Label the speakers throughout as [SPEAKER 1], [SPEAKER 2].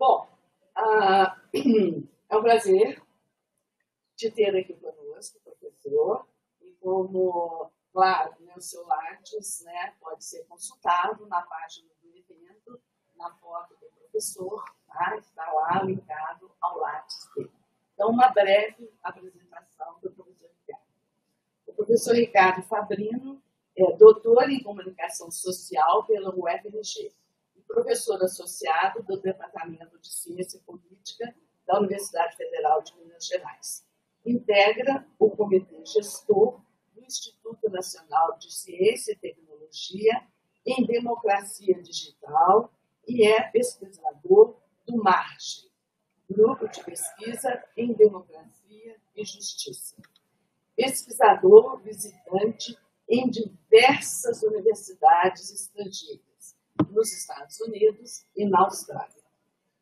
[SPEAKER 1] Bom, é um prazer te ter aqui conosco, professor, e como, claro, o seu Lattes, né, pode ser consultado na página do evento, na foto do professor, tá? Está lá linkado ao Lattes dele. Então, uma breve apresentação do professor Ricardo. O professor Ricardo Fabrino é doutor em comunicação social pela UFMG e professor associado do Departamento de Ciência Política da Universidade Federal de Minas Gerais. Integra o comitê gestor do Instituto Nacional de Ciência e Tecnologia em Democracia Digital e é pesquisador do MARGE, Grupo de Pesquisa em Democracia e Justiça. Pesquisador visitante em diversas universidades estrangeiras, nos Estados Unidos e na Austrália.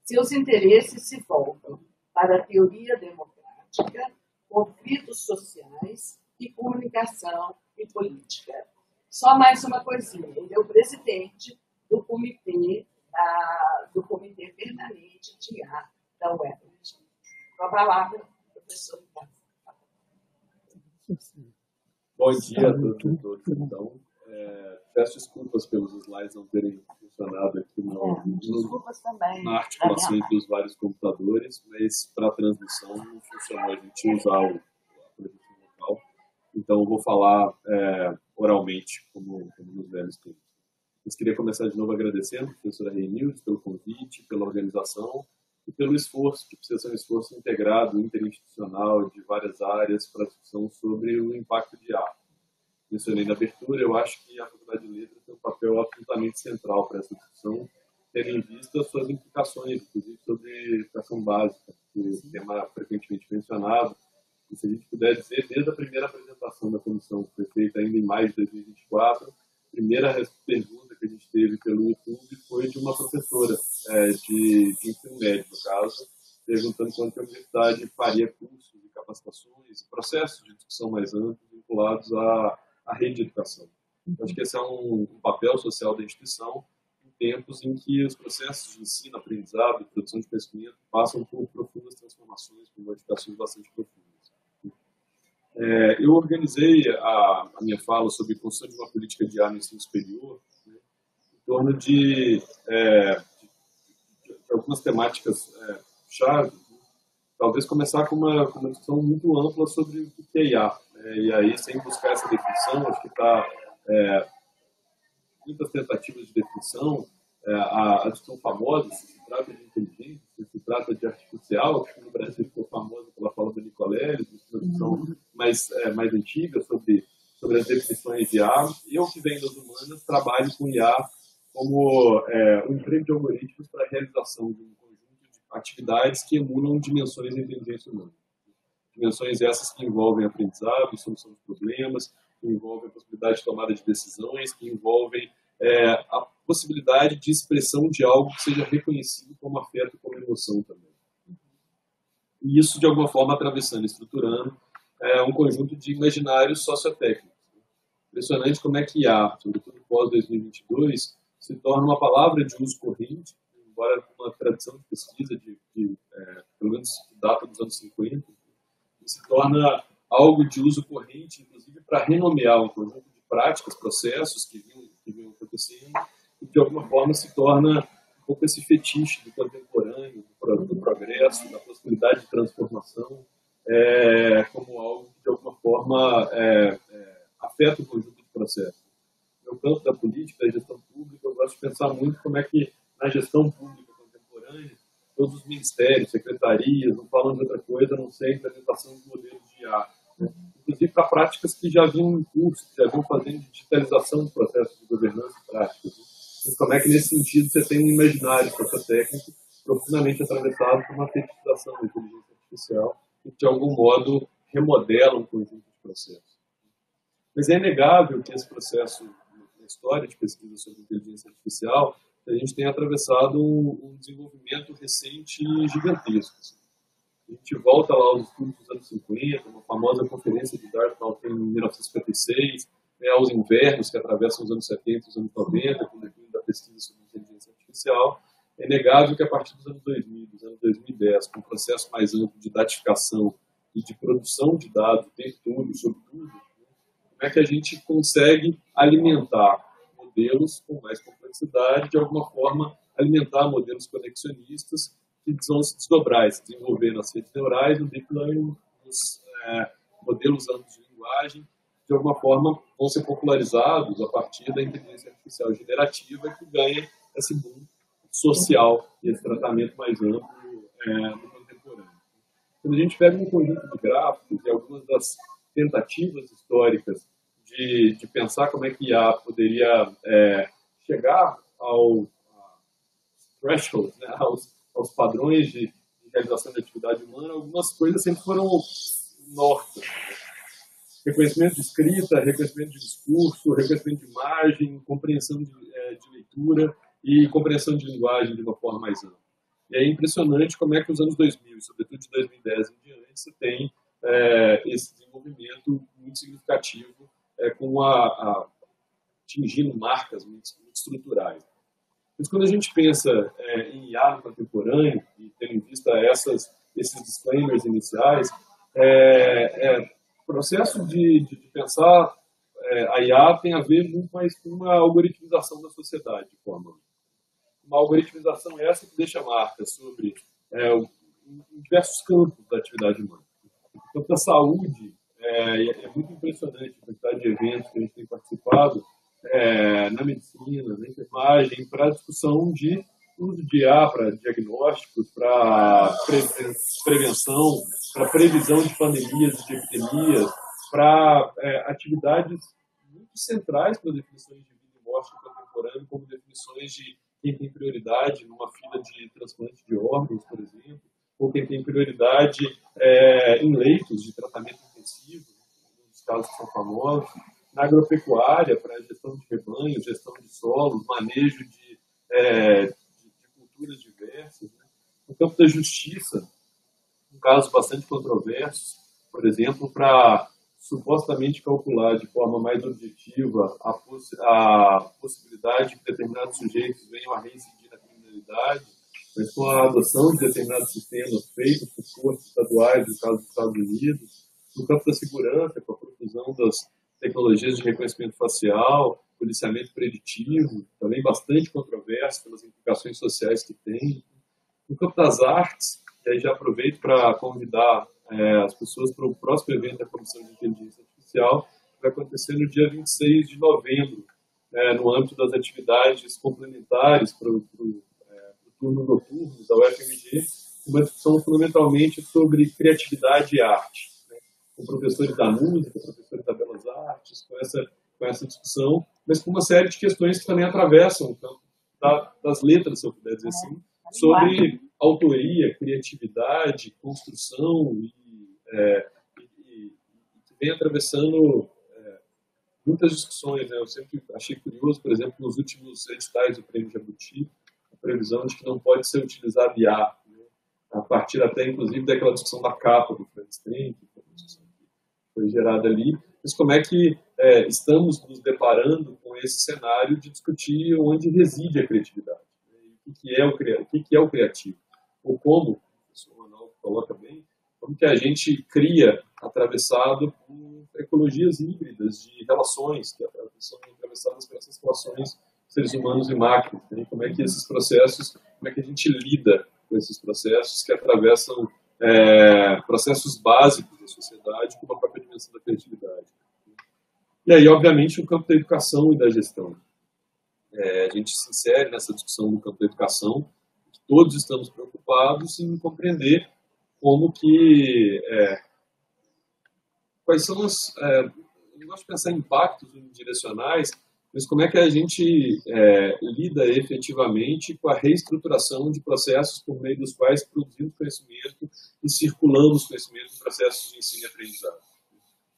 [SPEAKER 1] Seus interesses se voltam para a teoria democrática, conflitos sociais e comunicação e política. Só mais uma coisinha, ele é o presidente do comitê permanente de IA da UFMG. Com a palavra, professor Ricardo.
[SPEAKER 2] Bom dia a todos. Então, peço desculpas pelos slides não terem funcionado aqui na articulação entre os vários computadores, mas para a transmissão não funcionou, a gente ia usar a projeção local. Então, eu vou falar oralmente, como nos velhos tempos. Eu queria começar de novo agradecendo a professora Reinilde pelo convite, pela organização e pelo esforço, que precisa ser um esforço integrado, interinstitucional, de várias áreas, para a discussão sobre o impacto de IA. Mencionei na abertura, eu acho que a Faculdade de Letras tem um papel absolutamente central para essa discussão, tendo em vista suas implicações, inclusive sobre educação básica, que é um tema frequentemente mencionado. E se a gente puder dizer, desde a primeira apresentação da comissão, que foi feita ainda em maio de 2024, a primeira pergunta que a gente teve pelo YouTube foi de uma professora de ensino médio, no caso, perguntando quanto a universidade faria cursos e capacitações, processos de discussão mais amplos vinculados à rede de educação. Eu acho que esse é um papel social da instituição em tempos em que os processos de ensino, aprendizado e produção de conhecimento passam por profundas transformações, por modificações bastante profundas. Eu organizei a minha fala sobre a construção de uma política de IA no ensino superior, né, em torno de algumas temáticas chave. Talvez começar com uma discussão muito ampla sobre o que é IA. E aí, sem buscar essa definição, acho que está muitas tentativas de definição. A discussão famosa, se se trata de inteligência, se trata de artificial, que no Brasil ficou famosa pela fala do Nicoleles, uma discussão mais antiga sobre as definições de IA. E eu, que venho das humanas, trabalho com IA como um emprego de algoritmos para a realização de um conjunto de atividades que emulam dimensões da inteligência humana. Dimensões essas que envolvem aprendizado, solução de problemas, que envolvem a possibilidade de tomada de decisões, que envolvem a possibilidade de expressão de algo que seja reconhecido como afeto e como emoção também. E isso, de alguma forma, atravessando e estruturando um conjunto de imaginários sociotécnicos. Impressionante como é que IA, sobretudo pós-2022, se torna uma palavra de uso corrente, embora uma tradição de pesquisa pelo menos data dos anos 50, se torna algo de uso corrente, inclusive para renomear um conjunto de práticas, processos que vinham acontecendo, e de alguma forma se torna um pouco esse fetiche do contemporâneo, do progresso, da possibilidade de transformação, como algo que de alguma forma afeta o conjunto de processos. No campo da política, da gestão pública, eu gosto de pensar muito como é que na gestão pública contemporânea todos os ministérios, secretarias, não falam de outra coisa, a não ser a implementação de modelos de IA. Né? Inclusive para práticas que já vinham em curso, que já vinham fazendo digitalização do processo de governança e práticas. Né? Mas como é que, nesse sentido, você tem um imaginário sociotécnico profundamente atravessado por uma fetichização da inteligência artificial que, de algum modo, remodela um conjunto de processos. Mas é inegável que esse processo, na história de pesquisa sobre inteligência artificial, a gente tem atravessado um desenvolvimento recente e gigantesco. A gente volta lá aos estudos dos anos 50, uma famosa conferência de Dartmouth em 1956, aos invernos que atravessam os anos 70 e os anos 90, com o declínio da pesquisa sobre inteligência artificial. É inegável que a partir dos anos 2000, dos anos 2010, com um processo mais amplo de datificação e de produção de dados o tempo todo, sobre tudo, como é que a gente consegue alimentar modelos com mais complexidade, de alguma forma alimentar modelos conexionistas que vão se desdobrar, se desenvolver nas redes neurais, no deep learning, nos modelos amplos de linguagem, de alguma forma vão ser popularizados a partir da inteligência artificial generativa que ganha esse boom social e esse tratamento mais amplo no contemporâneo. Quando a gente pega um conjunto de gráficos e algumas das tentativas históricas de pensar como é que IA poderia chegar ao threshold, né, aos padrões de realização de atividade humana, algumas coisas sempre foram norte. Reconhecimento de escrita, reconhecimento de discurso, reconhecimento de imagem, compreensão de leitura e compreensão de linguagem de uma forma mais ampla. E é impressionante como é que os anos 2000, sobretudo de 2010 em diante, você tem esse desenvolvimento muito significativo atingindo marcas muito estruturais. Mas quando a gente pensa em IA no contemporâneo, e tendo em vista esses disclaimers iniciais, o processo de pensar a IA tem a ver muito mais com uma algoritmização da sociedade, de forma uma algoritmização essa que deixa marcas sobre diversos campos da atividade humana. Então, a saúde é muito impressionante a quantidade de eventos que a gente tem participado na medicina, na enfermagem, para a discussão de uso de IA para diagnósticos, para prevenção, para previsão de pandemias e de epidemias, para atividades muito centrais para definições de vida e morte contemporânea, como definições de quem tem prioridade numa fila de transplante de órgãos, por exemplo, ou quem tem prioridade em leitos de tratamento intensivo, nos casos que são famosos, na agropecuária, para gestão de rebanhos, gestão de solos, manejo de culturas diversas. Né? No campo da justiça, um caso bastante controverso, por exemplo, para supostamente calcular de forma mais objetiva a possibilidade de que determinados sujeitos venham a reincidir na criminalidade, mas com a adoção de determinados sistemas feitos por cortes estaduais, no caso dos Estados Unidos, no campo da segurança, com a profusão das tecnologias de reconhecimento facial, policiamento preditivo, também bastante controverso pelas implicações sociais que tem. No campo das artes, e aí já aproveito para convidar as pessoas para o próximo evento da Comissão de Inteligência Artificial, que vai acontecer no dia 26 de novembro, no âmbito das atividades complementares para o turno noturno da UFMG, uma discussão fundamentalmente sobre criatividade e arte, né? Com professores da música, professores da belas artes, com essa discussão, mas com uma série de questões que também atravessam o campo das letras, se eu puder dizer assim, sobre autoria, criatividade, construção e que vem atravessando muitas discussões. Né? Eu sempre achei curioso, por exemplo, nos últimos editais do Prêmio Jabuti, a previsão de que não pode ser utilizado IA, né? A partir até, inclusive, daquela discussão da capa do Frankenstein, que foi gerada ali. Mas como é que estamos nos deparando com esse cenário de discutir onde reside a criatividade? Né? E o que é o criativo? Ou como, o professor Ronaldo coloca bem, como que a gente cria atravessado por ecologias híbridas de relações, que são atravessadas por essas relações seres humanos e máquinas. Né? Como é que esses processos, como é que a gente lida com esses processos que atravessam processos básicos da sociedade, como a própria dimensão da criatividade. E aí, obviamente, o campo da educação e da gestão. A gente se insere nessa discussão no campo da educação, que todos estamos preocupados em compreender como que quais são eu gosto de pensar em impactos unidirecionais, mas como é que a gente lida efetivamente com a reestruturação de processos por meio dos quais produzimos conhecimento e circulamos conhecimento em processos de ensino e aprendizagem.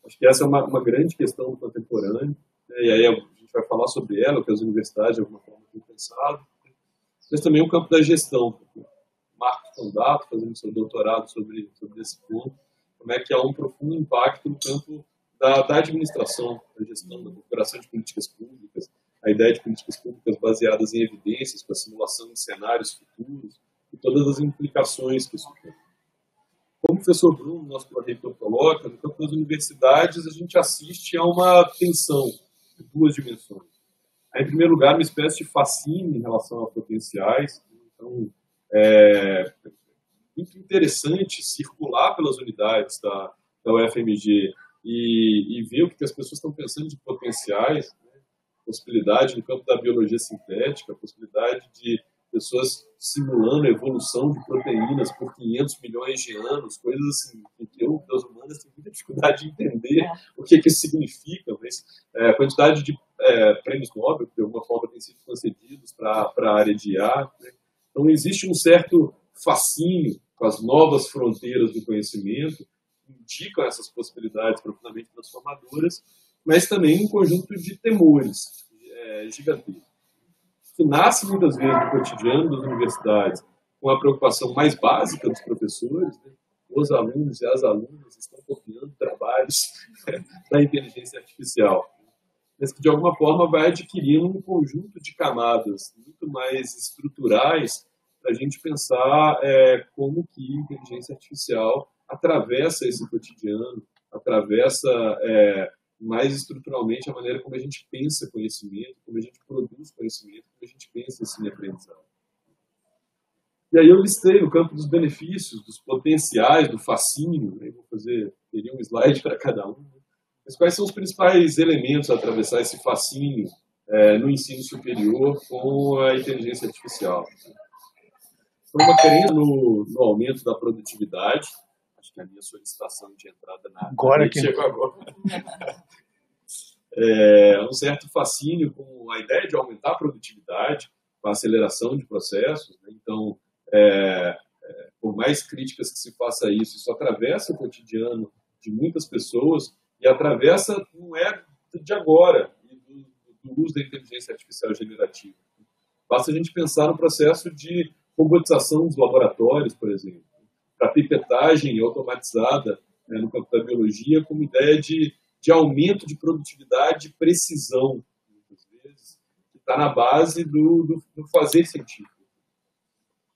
[SPEAKER 2] Acho que essa é uma grande questão contemporânea, né? E aí a gente vai falar sobre ela, que as universidades de alguma forma têm pensado, mas também o campo da gestão. Marcos Condato, fazendo seu doutorado sobre esse ponto, como é que há um profundo impacto no campo da administração, da gestão, da configuração de políticas públicas, a ideia de políticas públicas baseadas em evidências, com a simulação de cenários futuros e todas as implicações que isso tem. Como o professor Bruno, nosso pró-reitor, coloca, no campo das universidades a gente assiste a uma tensão de duas dimensões. Em primeiro lugar, uma espécie de fascínio em relação a potenciais. Então, é muito interessante circular pelas unidades da UFMG e ver o que as pessoas estão pensando de potenciais, né? Possibilidade no campo da biologia sintética, possibilidade de pessoas simulando a evolução de proteínas por 500 milhões de anos, coisas assim, que eu, das humanas, tenho muita dificuldade de entender o que isso significa, mas a quantidade de prêmios Nobel, que de alguma forma têm sido concedidos para a área de IA, né? Então, existe um certo fascínio com as novas fronteiras do conhecimento, que indicam essas possibilidades profundamente transformadoras, mas também um conjunto de temores gigantescos, que nasce muitas vezes no cotidiano das universidades, com a preocupação mais básica dos professores, né? Os alunos e as alunas estão copiando trabalhos da inteligência artificial, mas que de alguma forma vai adquirindo um conjunto de camadas muito mais estruturais para a gente pensar como que a inteligência artificial atravessa esse cotidiano, atravessa mais estruturalmente a maneira como a gente pensa conhecimento, como a gente produz conhecimento, como a gente pensa esse aprendizado. E aí eu listei no campo dos benefícios, dos potenciais, do fascínio, né? Teria um slide para cada um, né? Mas quais são os principais elementos a atravessar esse fascínio no ensino superior com a inteligência artificial? Então, uma crença no aumento da produtividade. Acho que a minha solicitação de entrada na
[SPEAKER 3] agora que
[SPEAKER 2] chegou agora. Um certo fascínio com a ideia de aumentar a produtividade, com a aceleração de processos, né? Então, por mais críticas que se faça a isso atravessa o cotidiano de muitas pessoas e atravessa, não é de agora, do uso da inteligência artificial generativa. Basta a gente pensar no processo de robotização dos laboratórios, por exemplo, para pipetagem automatizada, né, no campo da biologia, como ideia de aumento de produtividade e precisão, muitas vezes, que está na base do fazer científico.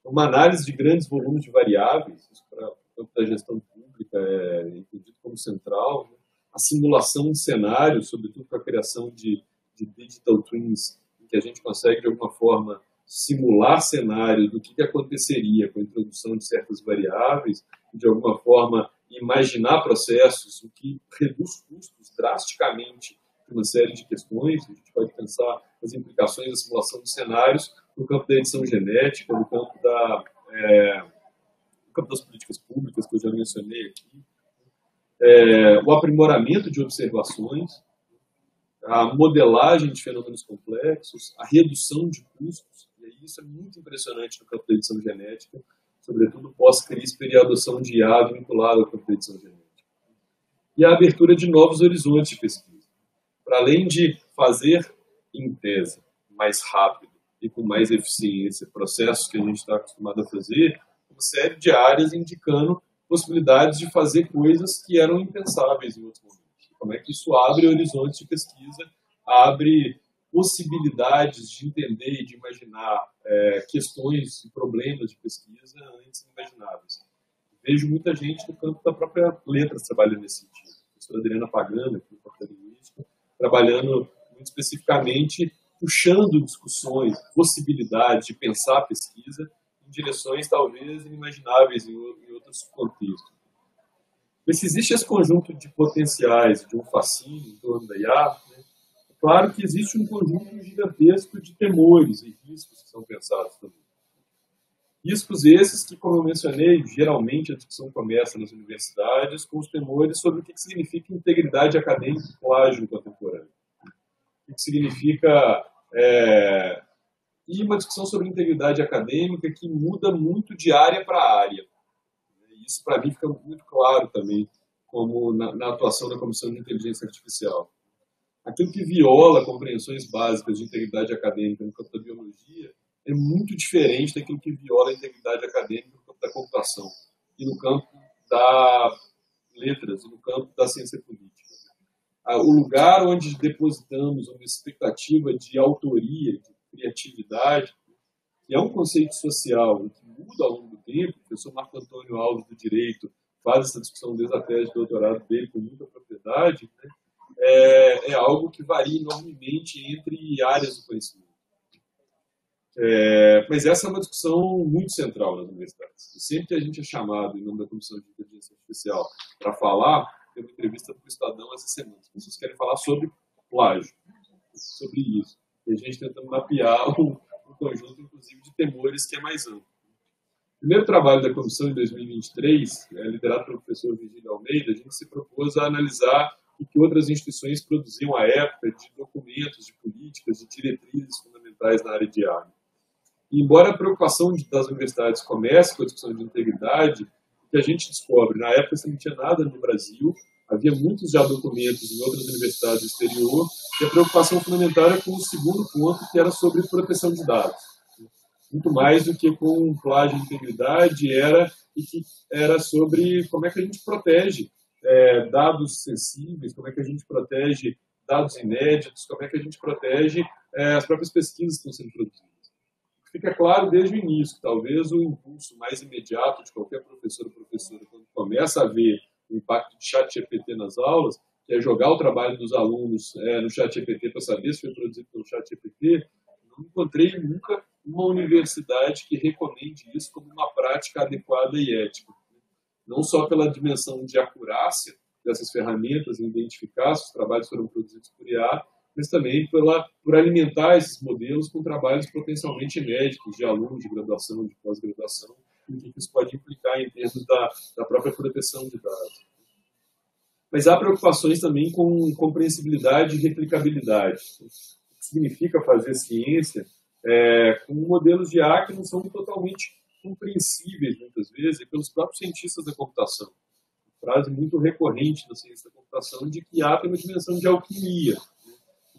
[SPEAKER 2] Uma análise de grandes volumes de variáveis, isso para o campo da gestão pública é entendido como central, né? A simulação de cenários, sobretudo com a criação de digital twins, em que a gente consegue, de alguma forma, simular cenários do que aconteceria com a introdução de certas variáveis, e, de alguma forma, imaginar processos, o que reduz custos drasticamente em uma série de questões. A gente pode pensar as implicações da simulação de cenários no campo da edição genética, no campo das políticas públicas, que eu já mencionei aqui, o aprimoramento de observações, a modelagem de fenômenos complexos, a redução de custos, e aí isso é muito impressionante no campo da edição genética, sobretudo pós-CRISPR e a adoção de IA vinculada ao campo da edição genética. E a abertura de novos horizontes de pesquisa. Para além de fazer em tese mais rápido e com mais eficiência processos que a gente está acostumado a fazer, uma série de áreas indicando possibilidades de fazer coisas que eram impensáveis em outros momentos. Como é que isso abre horizontes de pesquisa, abre possibilidades de entender e de imaginar questões e problemas de pesquisa antes inimagináveis. Vejo muita gente no campo da própria letras trabalhando nesse sentido. A professora Adriana Pagano, aqui no campo da linguística, trabalhando muito especificamente, puxando discussões, possibilidades de pensar a pesquisa em direções talvez inimagináveis em outros contextos. Mas se existe esse conjunto de potenciais, de um fascínio em torno da IA, né, é claro que existe um conjunto gigantesco de temores e riscos que são pensados também. Riscos esses que, como eu mencionei, geralmente a discussão começa nas universidades com os temores sobre o que significa integridade acadêmica e plágio contemporâneo. O que significa... E uma discussão sobre integridade acadêmica que muda muito de área para área. Isso, para mim, fica muito claro também, como na atuação da Comissão de Inteligência Artificial. Aquilo que viola compreensões básicas de integridade acadêmica no campo da biologia é muito diferente daquilo que viola a integridade acadêmica no campo da computação e no campo das letras e no campo da ciência política. o lugar onde depositamos uma expectativa de autoria, de criatividade, que é um conceito social que muda ao longo do tempo. O professor Marco Antônio Alves, do Direito, faz essa discussão desde a tese de doutorado dele com muita propriedade, né? É algo que varia enormemente entre áreas do conhecimento. Mas essa é uma discussão muito central nas universidades. Sempre que a gente é chamado, em nome da Comissão de Inteligência Artificial, para falar, tem uma entrevista para o Estadão essa semana. As pessoas querem falar sobre plágio, sobre isso. E a gente tentando mapear um conjunto, inclusive, de temores que é mais amplo. O primeiro trabalho da comissão, em 2023, liderado pelo professor Virgílio Almeida, a gente se propôs a analisar o que outras instituições produziam à época de documentos, de políticas, de diretrizes fundamentais na área de IA. E, embora a preocupação das universidades comece com a discussão de integridade, o que a gente descobre, na época você não tinha nada no Brasil, havia muitos já documentos em outras universidades do exterior, e a preocupação fundamental era com o segundo ponto, que era sobre proteção de dados. Muito mais do que com plágio de integridade, era sobre como é que a gente protege dados sensíveis, como é que a gente protege dados inéditos, como é que a gente protege as próprias pesquisas que estão sendo produzidas. Fica claro desde o início, talvez o impulso mais imediato de qualquer professor ou professora, quando começa a ver o impacto de ChatGPT nas aulas, que é jogar o trabalho dos alunos no ChatGPT para saber se foi produzido pelo ChatGPT, não encontrei nunca uma universidade que recomende isso como uma prática adequada e ética. Não só pela dimensão de acurácia dessas ferramentas em identificar se os trabalhos foram produzidos por IA, mas também por alimentar esses modelos com trabalhos potencialmente inéditos de alunos de graduação, de pós-graduação, e o que isso pode implicar em termos da própria proteção de dados. Mas há preocupações também com compreensibilidade e replicabilidade. O que significa fazer ciência com modelos de IA que não são totalmente compreensíveis, muitas vezes, pelos próprios cientistas da computação. Uma frase muito recorrente na ciência da computação de que IA tem uma dimensão de alquimia,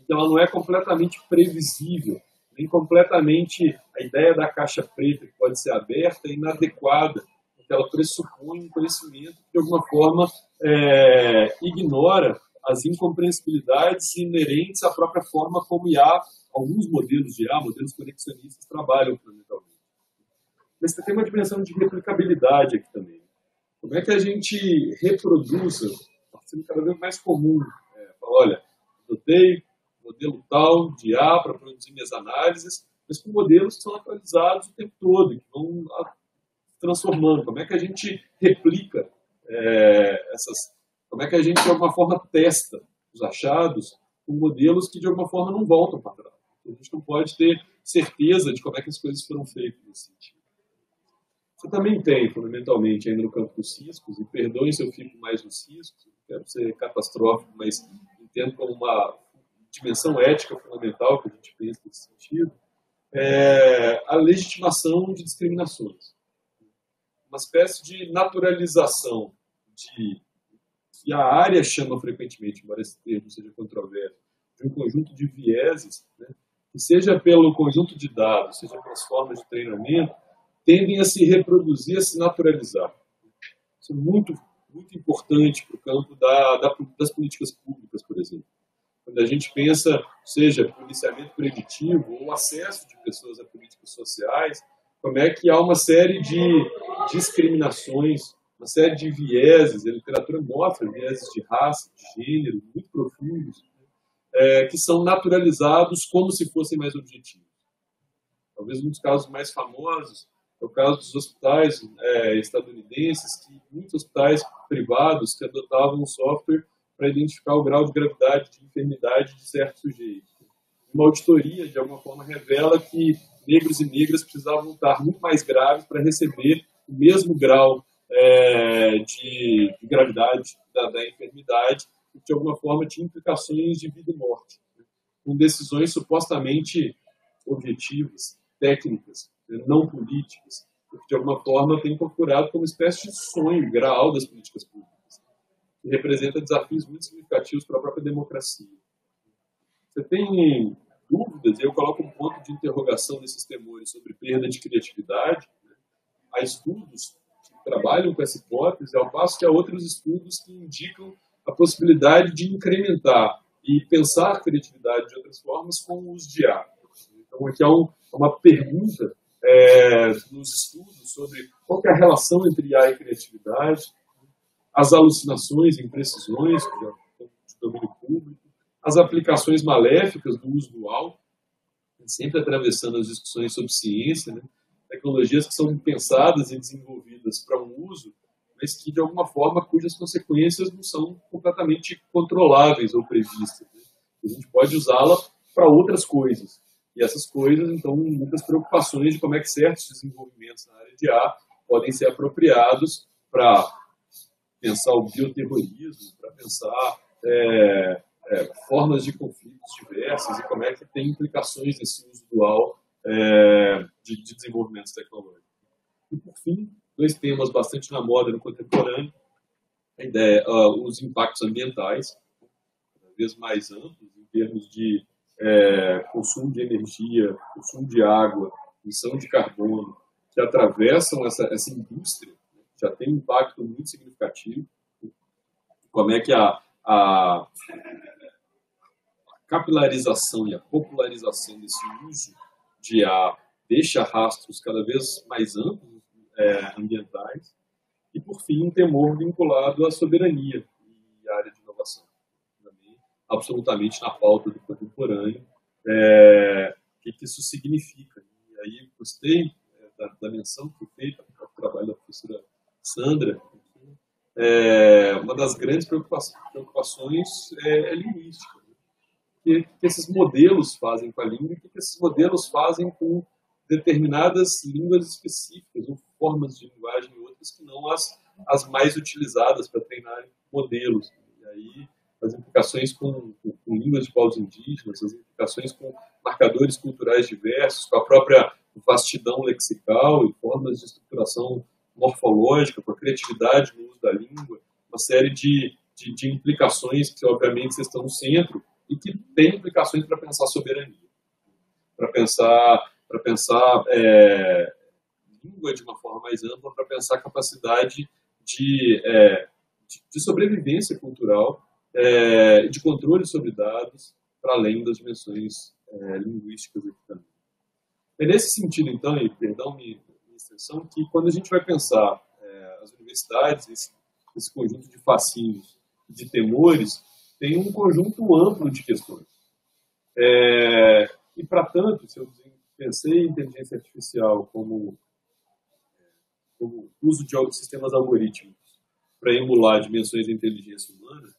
[SPEAKER 2] que ela não é completamente previsível, nem completamente a ideia da caixa preta que pode ser aberta é inadequada, porque ela pressupõe um conhecimento que, de alguma forma, ignora as incompreensibilidades inerentes à própria forma como IA, alguns modelos de IA, modelos conexionistas, trabalham fundamentalmente. Mas tem uma dimensão de replicabilidade aqui também. Como é que a gente reproduz, sendo cada vez mais comum, olha, adotei modelo tal de IA para produzir minhas análises, mas com modelos que são atualizados o tempo todo, que vão transformando. Como é que a gente replica como é que a gente, de alguma forma, testa os achados com modelos que, de alguma forma, não voltam para trás. A gente não pode ter certeza de como é que as coisas foram feitas nesse sentido. Você também tem, fundamentalmente, ainda no campo dos ciscos, e perdoem se eu fico mais nos ciscos, não quero ser catastrófico, mas entendo como uma dimensão ética fundamental que a gente pensa nesse sentido, a legitimação de discriminações. Uma espécie de naturalização que a área chama frequentemente, embora esse termo seja controverso, de um conjunto de vieses, né, que seja pelo conjunto de dados, seja pelas formas de treinamento, tendem a se reproduzir, a se naturalizar. Isso é muito, muito importante para o campo das políticas públicas, por exemplo. Quando a gente pensa, seja policiamento preventivo ou acesso de pessoas a políticas sociais, como é que há uma série de discriminações, uma série de vieses, a literatura mostra vieses de raça, de gênero, muito profundos, que são naturalizados como se fossem mais objetivos. Talvez um dos casos mais famosos é o caso dos hospitais estadunidenses, que muitos hospitais privados que adotavam um software para identificar o grau de gravidade de enfermidade de certos sujeitos. Uma auditoria, de alguma forma, revela que negros e negras precisavam estar muito mais graves para receber o mesmo grau de gravidade da enfermidade, que, de alguma forma, tinha implicações de vida e morte, com decisões supostamente objetivas, técnicas, não políticas, que, de alguma forma, tem configurado como uma espécie de sonho graal das políticas públicas, que representa desafios muito significativos para a própria democracia. Você tem dúvidas, e eu coloco um ponto de interrogação nesses temores sobre perda de criatividade, né? Há estudos que trabalham com essa hipótese, ao passo que há outros estudos que indicam a possibilidade de incrementar e pensar a criatividade de outras formas com o uso de IA. Então, aqui há uma pergunta nos estudos sobre qual é a relação entre IA e criatividade, as alucinações e imprecisões, que é de domínio público, as aplicações maléficas do uso dual, sempre atravessando as discussões sobre ciência, né? Tecnologias que são pensadas e desenvolvidas para um uso, mas que, de alguma forma, cujas consequências não são completamente controláveis ou previstas. Né? A gente pode usá-la para outras coisas. E essas coisas, então, muitas preocupações de como é que certos desenvolvimentos na área de IA podem ser apropriados para pensar o bioterrorismo, para pensar formas de conflitos diversas e como é que tem implicações nesse uso dual de desenvolvimentos tecnológicos. E, por fim, dois temas bastante na moda no contemporâneo, a ideia, os impactos ambientais, cada vez mais amplos em termos de consumo de energia, consumo de água, emissão de carbono, que atravessam essa indústria, né, já tem um impacto muito significativo. Como é que a capilarização e a popularização desse uso de IA deixa rastros cada vez mais amplos ambientais. E, por fim, um temor vinculado à soberania e à área de inovação. Também, absolutamente na pauta do contemporâneo, o que isso significa. E aí, gostei da menção que foi feita ao trabalho da professora Sandra. Uma das grandes preocupações é linguística. O que esses modelos fazem com a língua e o que esses modelos fazem com determinadas línguas específicas ou formas de linguagem e outras que não as mais utilizadas para treinar modelos. E aí as implicações com línguas de povos indígenas, as implicações com marcadores culturais diversos, com a própria vastidão lexical e formas de estruturação morfológica, com a criatividade no uso da língua, uma série de implicações que, obviamente, estão no centro e que têm implicações para pensar soberania, para pensar língua de uma forma mais ampla, para pensar capacidade de sobrevivência cultural, de controle sobre dados, para além das dimensões linguísticas aqui também. É nesse sentido, então, e perdão minha extensão, que quando a gente vai pensar as universidades, esse conjunto de fascínios, de temores, tem um conjunto amplo de questões. E, para tanto, se eu pensei em inteligência artificial como uso de sistemas algorítmicos para emular dimensões da inteligência humana,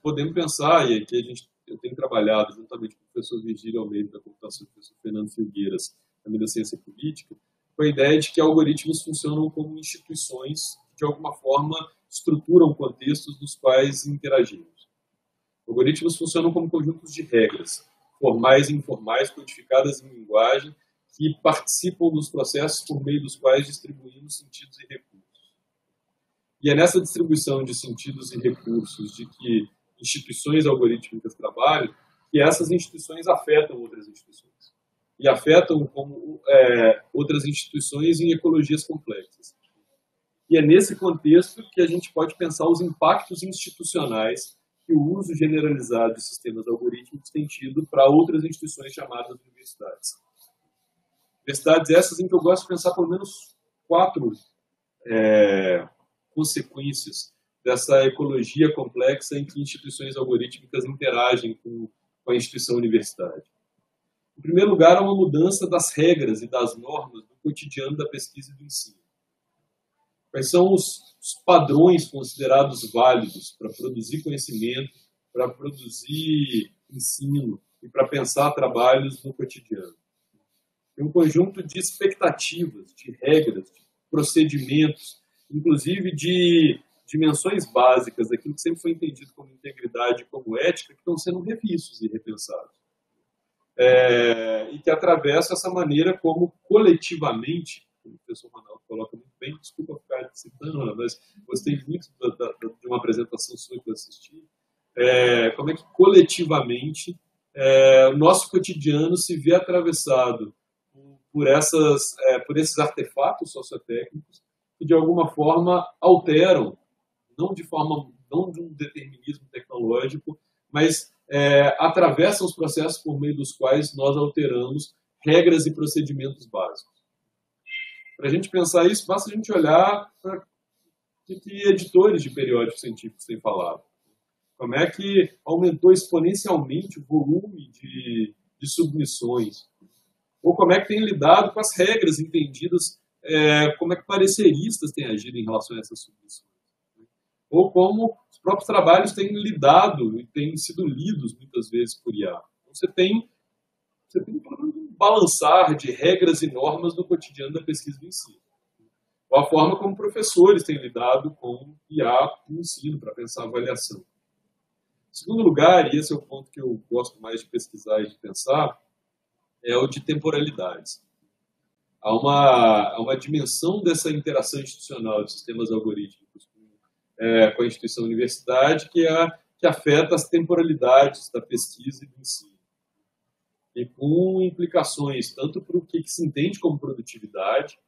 [SPEAKER 2] podemos pensar, e aqui eu tenho trabalhado juntamente com o professor Virgílio Almeida da computação e o professor Fernando Filgueiras, também da ciência política, com a ideia de que algoritmos funcionam como instituições que, de alguma forma, estruturam contextos nos quais interagimos. Algoritmos funcionam como conjuntos de regras, formais e informais, codificadas em linguagem, que participam dos processos por meio dos quais distribuímos sentidos e recursos. E é nessa distribuição de sentidos e recursos de que instituições algorítmicas trabalham, que essas instituições afetam outras instituições. E afetam como outras instituições em ecologias complexas. E é nesse contexto que a gente pode pensar os impactos institucionais que o uso generalizado de sistemas algorítmicos tem tido para outras instituições chamadas universidades. Universidades essas em que eu gosto de pensar pelo menos 4 consequências dessa ecologia complexa em que instituições algorítmicas interagem com a instituição universitária. Em primeiro lugar, há uma mudança das regras e das normas do cotidiano da pesquisa e do ensino. Quais são os padrões considerados válidos para produzir conhecimento, para produzir ensino e para pensar trabalhos no cotidiano? Tem um conjunto de expectativas, de regras, de procedimentos, inclusive de dimensões básicas daquilo que sempre foi entendido como integridade e como ética, que estão sendo revistos e repensados. E que atravessa essa maneira como coletivamente, como o professor Ronaldo coloca muito bem, desculpa ficar citando, mas gostei muito de uma apresentação sua que eu assisti, como é que coletivamente o nosso cotidiano se vê atravessado por esses artefatos sociotécnicos que de alguma forma alteram não de um determinismo tecnológico, mas atravessam os processos por meio dos quais nós alteramos regras e procedimentos básicos. Para a gente pensar isso, basta a gente olhar para o que editores de periódicos científicos têm falado. Como é que aumentou exponencialmente o volume de submissões. Ou como é que tem lidado com as regras entendidas, como é que pareceristas têm agido em relação a essas submissões. Ou como os próprios trabalhos têm lidado e têm sido lidos muitas vezes por IA. Então, você tem um balançar de regras e normas no cotidiano da pesquisa em si. Ou a forma como professores têm lidado com IA no ensino, para pensar a avaliação. Em segundo lugar, e esse é o ponto que eu gosto mais de pesquisar e de pensar, é o de temporalidades. Há uma dimensão dessa interação institucional de sistemas algorítmicos com a instituição universidade que afeta as temporalidades da pesquisa e do ensino. E com implicações tanto para o que se entende como produtividade,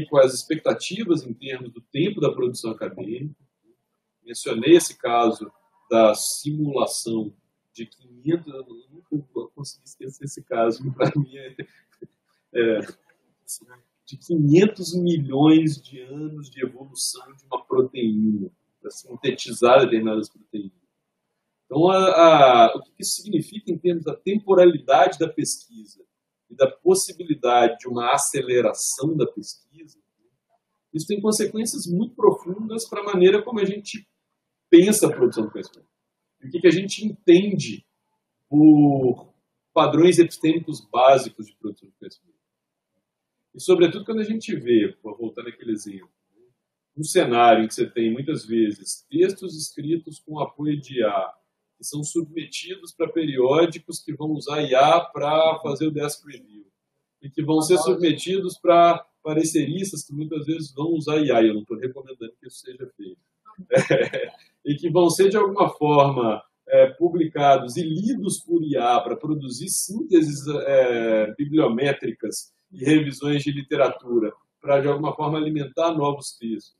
[SPEAKER 2] com as expectativas em termos do tempo da produção acadêmica. Mencionei esse caso da simulação de 500... Eu nunca consegui esquecer esse caso, que para mim de 500 milhões de anos de evolução de uma proteína, para sintetizar determinadas proteínas. Então, o que isso significa em termos da temporalidade da pesquisa e da possibilidade de uma aceleração da pesquisa, isso tem consequências muito profundas para a maneira como a gente pensa a produção do conhecimento. E o que a gente entende por padrões epistêmicos básicos de produção do conhecimento. E, sobretudo, quando a gente vê, voltando àquele exemplo, um cenário em que você tem, muitas vezes, textos escritos com apoio de IA, que são submetidos para periódicos que vão usar IA para fazer o desk review, e que vão ser submetidos para pareceristas que muitas vezes vão usar IA, e eu não estou recomendando que isso seja feito, e que vão ser, de alguma forma, publicados e lidos por IA para produzir sínteses bibliométricas e revisões de literatura, para, de alguma forma, alimentar novos textos.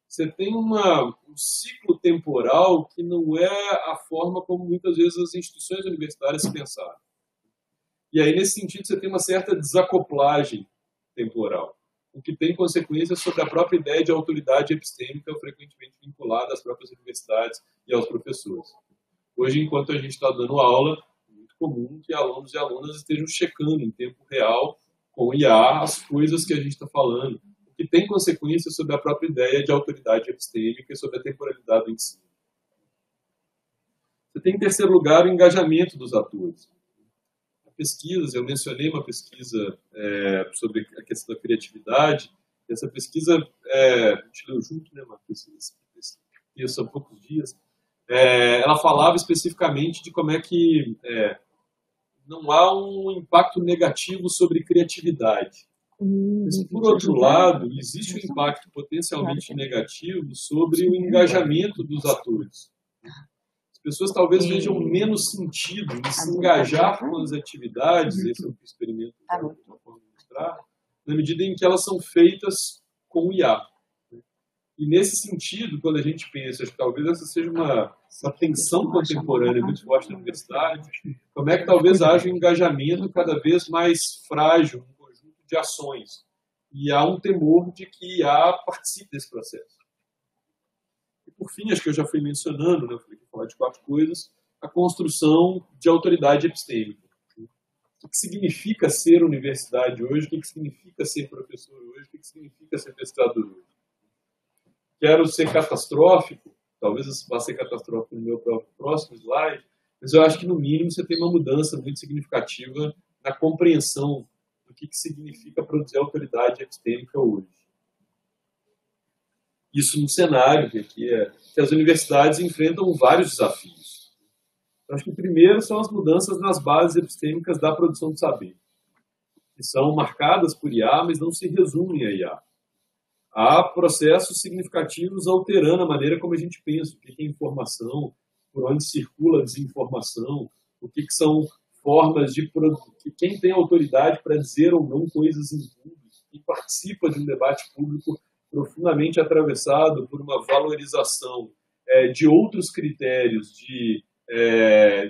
[SPEAKER 2] Você tem um ciclo temporal que não é a forma como muitas vezes as instituições universitárias se pensaram. E aí, nesse sentido, você tem uma certa desacoplagem temporal, o que tem consequências sobre a própria ideia de autoridade epistêmica frequentemente vinculada às próprias universidades e aos professores. Hoje, enquanto a gente está dando aula, é muito comum que alunos e alunas estejam checando em tempo real com IA as coisas que a gente está falando, que tem consequências sobre a própria ideia de autoridade epistêmica e sobre a temporalidade do ensino. Você tem, em terceiro lugar, o engajamento dos atores. Pesquisas, eu mencionei uma pesquisa sobre a questão da criatividade. Essa pesquisa, a gente leu junto, né, Marcos? Isso há poucos dias. Ela falava especificamente de como é que não há um impacto negativo sobre criatividade. Mas, por outro lado, existe um impacto potencialmente negativo sobre o engajamento dos atores. As pessoas talvez vejam menos sentido em se engajar com as atividades, esse é o experimento que eu vou mostrar, na medida em que elas são feitas com IA. E, nesse sentido, quando a gente pensa, acho que talvez essa seja uma tensão contemporânea muito forte na universidade, como é que talvez haja um engajamento cada vez mais frágil de ações. E há um temor de que IA participe desse processo. E, por fim, acho que eu já fui mencionando, né, eu falei que falar de 4 coisas, a construção de autoridade epistêmica. O que significa ser universidade hoje, o que significa ser professor hoje, o que significa ser pesquisador hoje. Quero ser catastrófico, talvez vá ser catastrófico no meu próximo slide, mas eu acho que, no mínimo, você tem uma mudança muito significativa na compreensão do que significa produzir autoridade epistêmica hoje. Isso no cenário que as universidades enfrentam vários desafios. Eu acho que o primeiro são as mudanças nas bases epistêmicas da produção de saber, que são marcadas por IA, mas não se resumem a IA. Há processos significativos alterando a maneira como a gente pensa, o que é informação, por onde circula a desinformação, o que são formas de quem tem autoridade para dizer ou não coisas em público, quem participa de um debate público profundamente atravessado por uma valorização de outros critérios de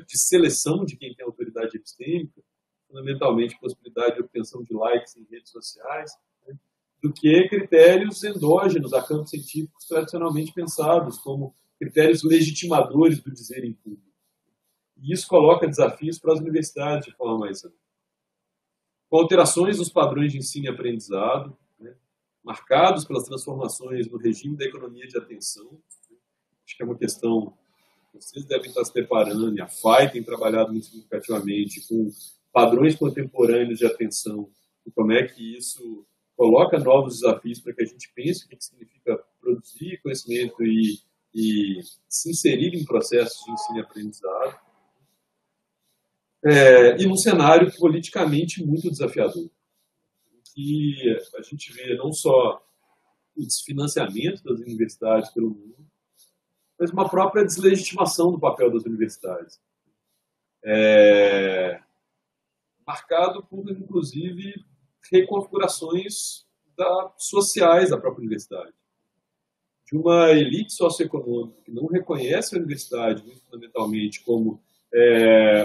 [SPEAKER 2] seleção de quem tem autoridade epistêmica, fundamentalmente possibilidade de obtenção de likes em redes sociais, né, do que critérios endógenos a campos científicos tradicionalmente pensados como critérios legitimadores do dizer em público. E isso coloca desafios para as universidades de forma mais ampla. Com alterações nos padrões de ensino e aprendizado, né, marcados pelas transformações no regime da economia de atenção, né, acho que é uma questão que vocês devem estar se preparando, e a FAI tem trabalhado muito significativamente com padrões contemporâneos de atenção, e como é que isso coloca novos desafios para que a gente pense o que significa produzir conhecimento e se inserir em processos de ensino e aprendizado. E num cenário politicamente muito desafiador, que a gente vê não só o desfinanciamento das universidades pelo mundo, mas uma própria deslegitimação do papel das universidades. Marcado por, inclusive, reconfigurações sociais da própria universidade. De uma elite socioeconômica que não reconhece a universidade, muito fundamentalmente, como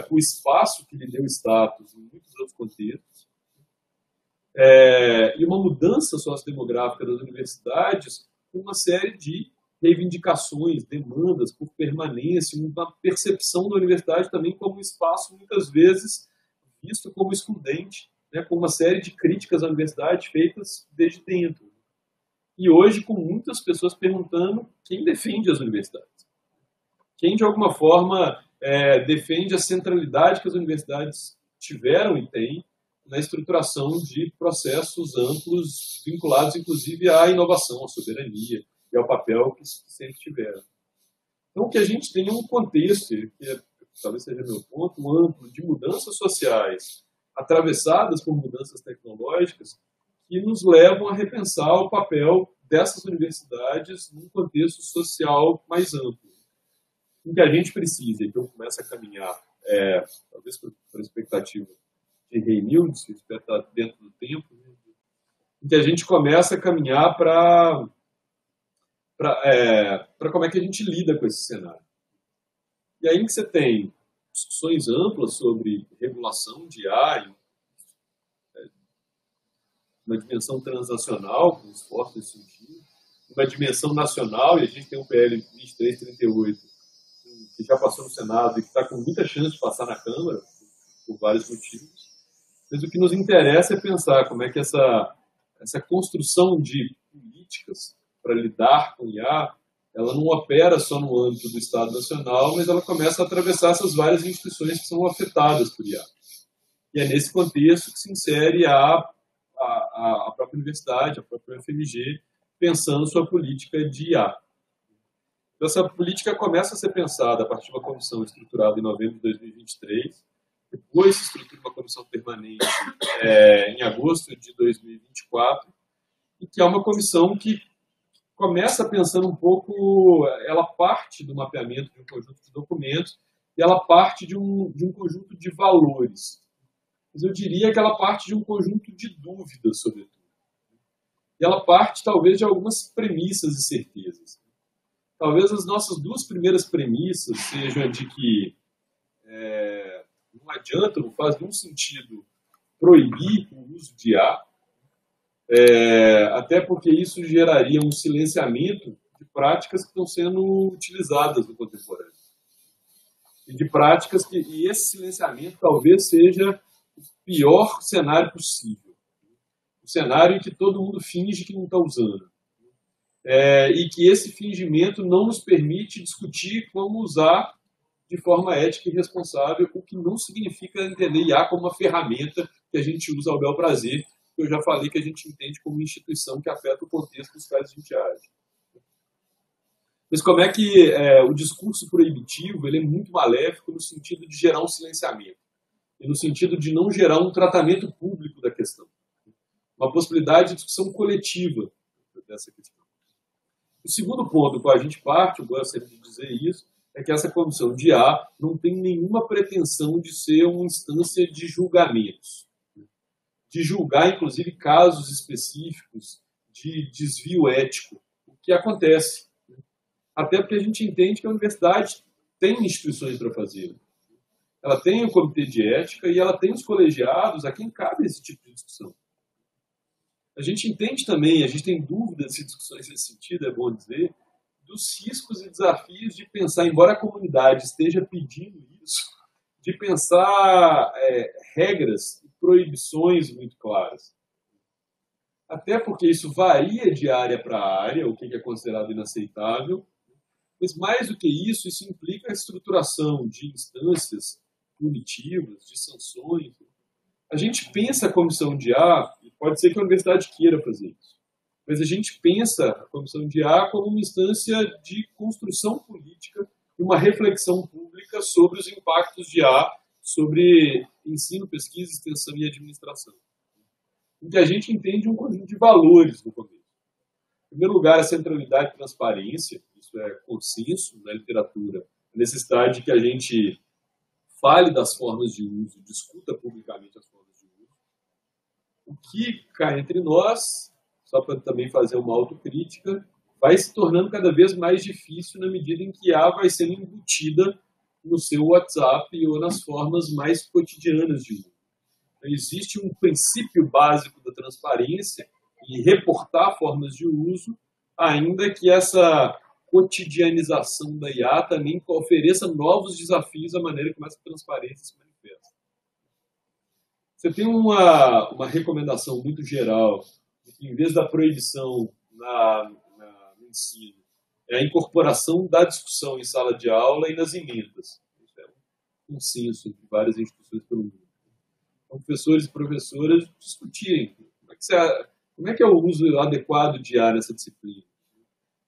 [SPEAKER 2] o espaço que lhe deu status em muitos outros contextos, e uma mudança sociodemográfica das universidades com uma série de reivindicações, demandas por permanência, uma percepção da universidade também como um espaço, muitas vezes, visto como excludente, né, com uma série de críticas à universidade feitas desde dentro. E hoje, com muitas pessoas perguntando quem defende as universidades. Quem, de alguma forma, defende a centralidade que as universidades tiveram e têm na estruturação de processos amplos vinculados, inclusive, à inovação, à soberania e ao papel que sempre tiveram. Então, que a gente tenha um contexto, que talvez seja meu ponto, amplo de mudanças sociais atravessadas por mudanças tecnológicas que nos levam a repensar o papel dessas universidades num contexto social mais amplo. Em que a gente precisa, então começa a caminhar, talvez por expectativa de Reinildes, que espero estar dentro do tempo, né, em que a gente começa a caminhar para como é que a gente lida com esse cenário. E aí que você tem discussões amplas sobre regulação de IA, uma dimensão transacional, com esforço nesse sentido, uma dimensão nacional, e a gente tem um PL 2338, que já passou no Senado e que está com muita chance de passar na Câmara, por vários motivos. Mas o que nos interessa é pensar como é que essa construção de políticas para lidar com IA, ela não opera só no âmbito do Estado Nacional, mas ela começa a atravessar essas várias instituições que são afetadas por IA. E é nesse contexto que se insere a própria universidade, a própria UFMG, pensando sua política de IA. Então, essa política começa a ser pensada a partir de uma comissão estruturada em novembro de 2023, depois se estrutura uma comissão permanente em agosto de 2024, e que é uma comissão que começa pensando um pouco, ela parte do mapeamento de um conjunto de documentos e ela parte de um conjunto de valores. Mas eu diria que ela parte de um conjunto de dúvidas, sobretudo. E ela parte, talvez, de algumas premissas e certezas. Talvez as nossas duas primeiras premissas sejam de que não adianta, não faz nenhum sentido proibir o uso de IA, até porque isso geraria um silenciamento de práticas que estão sendo utilizadas no contemporâneo. E de práticas e esse silenciamento talvez seja o pior cenário possível. O cenário em que todo mundo finge que não está usando. E que esse fingimento não nos permite discutir como usar de forma ética e responsável, o que não significa entender IA como uma ferramenta que a gente usa ao bel prazer, que eu já falei que a gente entende como instituição que afeta o contexto dos quais a gente age. Mas como é que o discurso proibitivo ele é muito maléfico no sentido de gerar um silenciamento, e no sentido de não gerar um tratamento público da questão. Uma possibilidade de discussão coletiva dessa questão. O segundo ponto do qual a gente parte, eu gosto sempre de dizer isso, é que essa comissão de IA não tem nenhuma pretensão de ser uma instância de julgamentos. De julgar, inclusive, casos específicos de desvio ético, o que acontece. Até porque a gente entende que a universidade tem instituições para fazer. Ela tem o comitê de ética e ela tem os colegiados a quem cabe esse tipo de discussão. A gente entende também, a gente tem dúvidas e discussões nesse sentido, é bom dizer, dos riscos e desafios de pensar, embora a comunidade esteja pedindo isso, de pensar regras e proibições muito claras. Até porque isso varia de área para área, o que é considerado inaceitável, mas mais do que isso implica a estruturação de instâncias punitivas, de sanções. A gente pensa a comissão de A, e pode ser que a universidade queira fazer isso, mas a gente pensa a comissão de A como uma instância de construção política, uma reflexão pública sobre os impactos de A, sobre ensino, pesquisa, extensão e administração. Em que a gente entende um conjunto de valores no começo. Em primeiro lugar, a centralidade e transparência, isso é consenso na literatura, a necessidade de que a gente fale das formas de uso, discuta publicamente as formas de uso. O que cai entre nós, só para também fazer uma autocrítica, vai se tornando cada vez mais difícil na medida em que A vai sendo embutida no seu WhatsApp ou nas formas mais cotidianas de uso. Então, existe um princípio básico da transparência em reportar formas de uso, ainda que essa cotidianização da IA também ofereça novos desafios à maneira como essa transparência se manifesta. Você tem uma recomendação muito geral, de que em vez da proibição no ensino, é a incorporação da discussão em sala de aula e nas emendas. Isso é um consenso de várias instituições pelo mundo. Então, professores e professoras discutirem como é que é o uso adequado de IA nessa disciplina.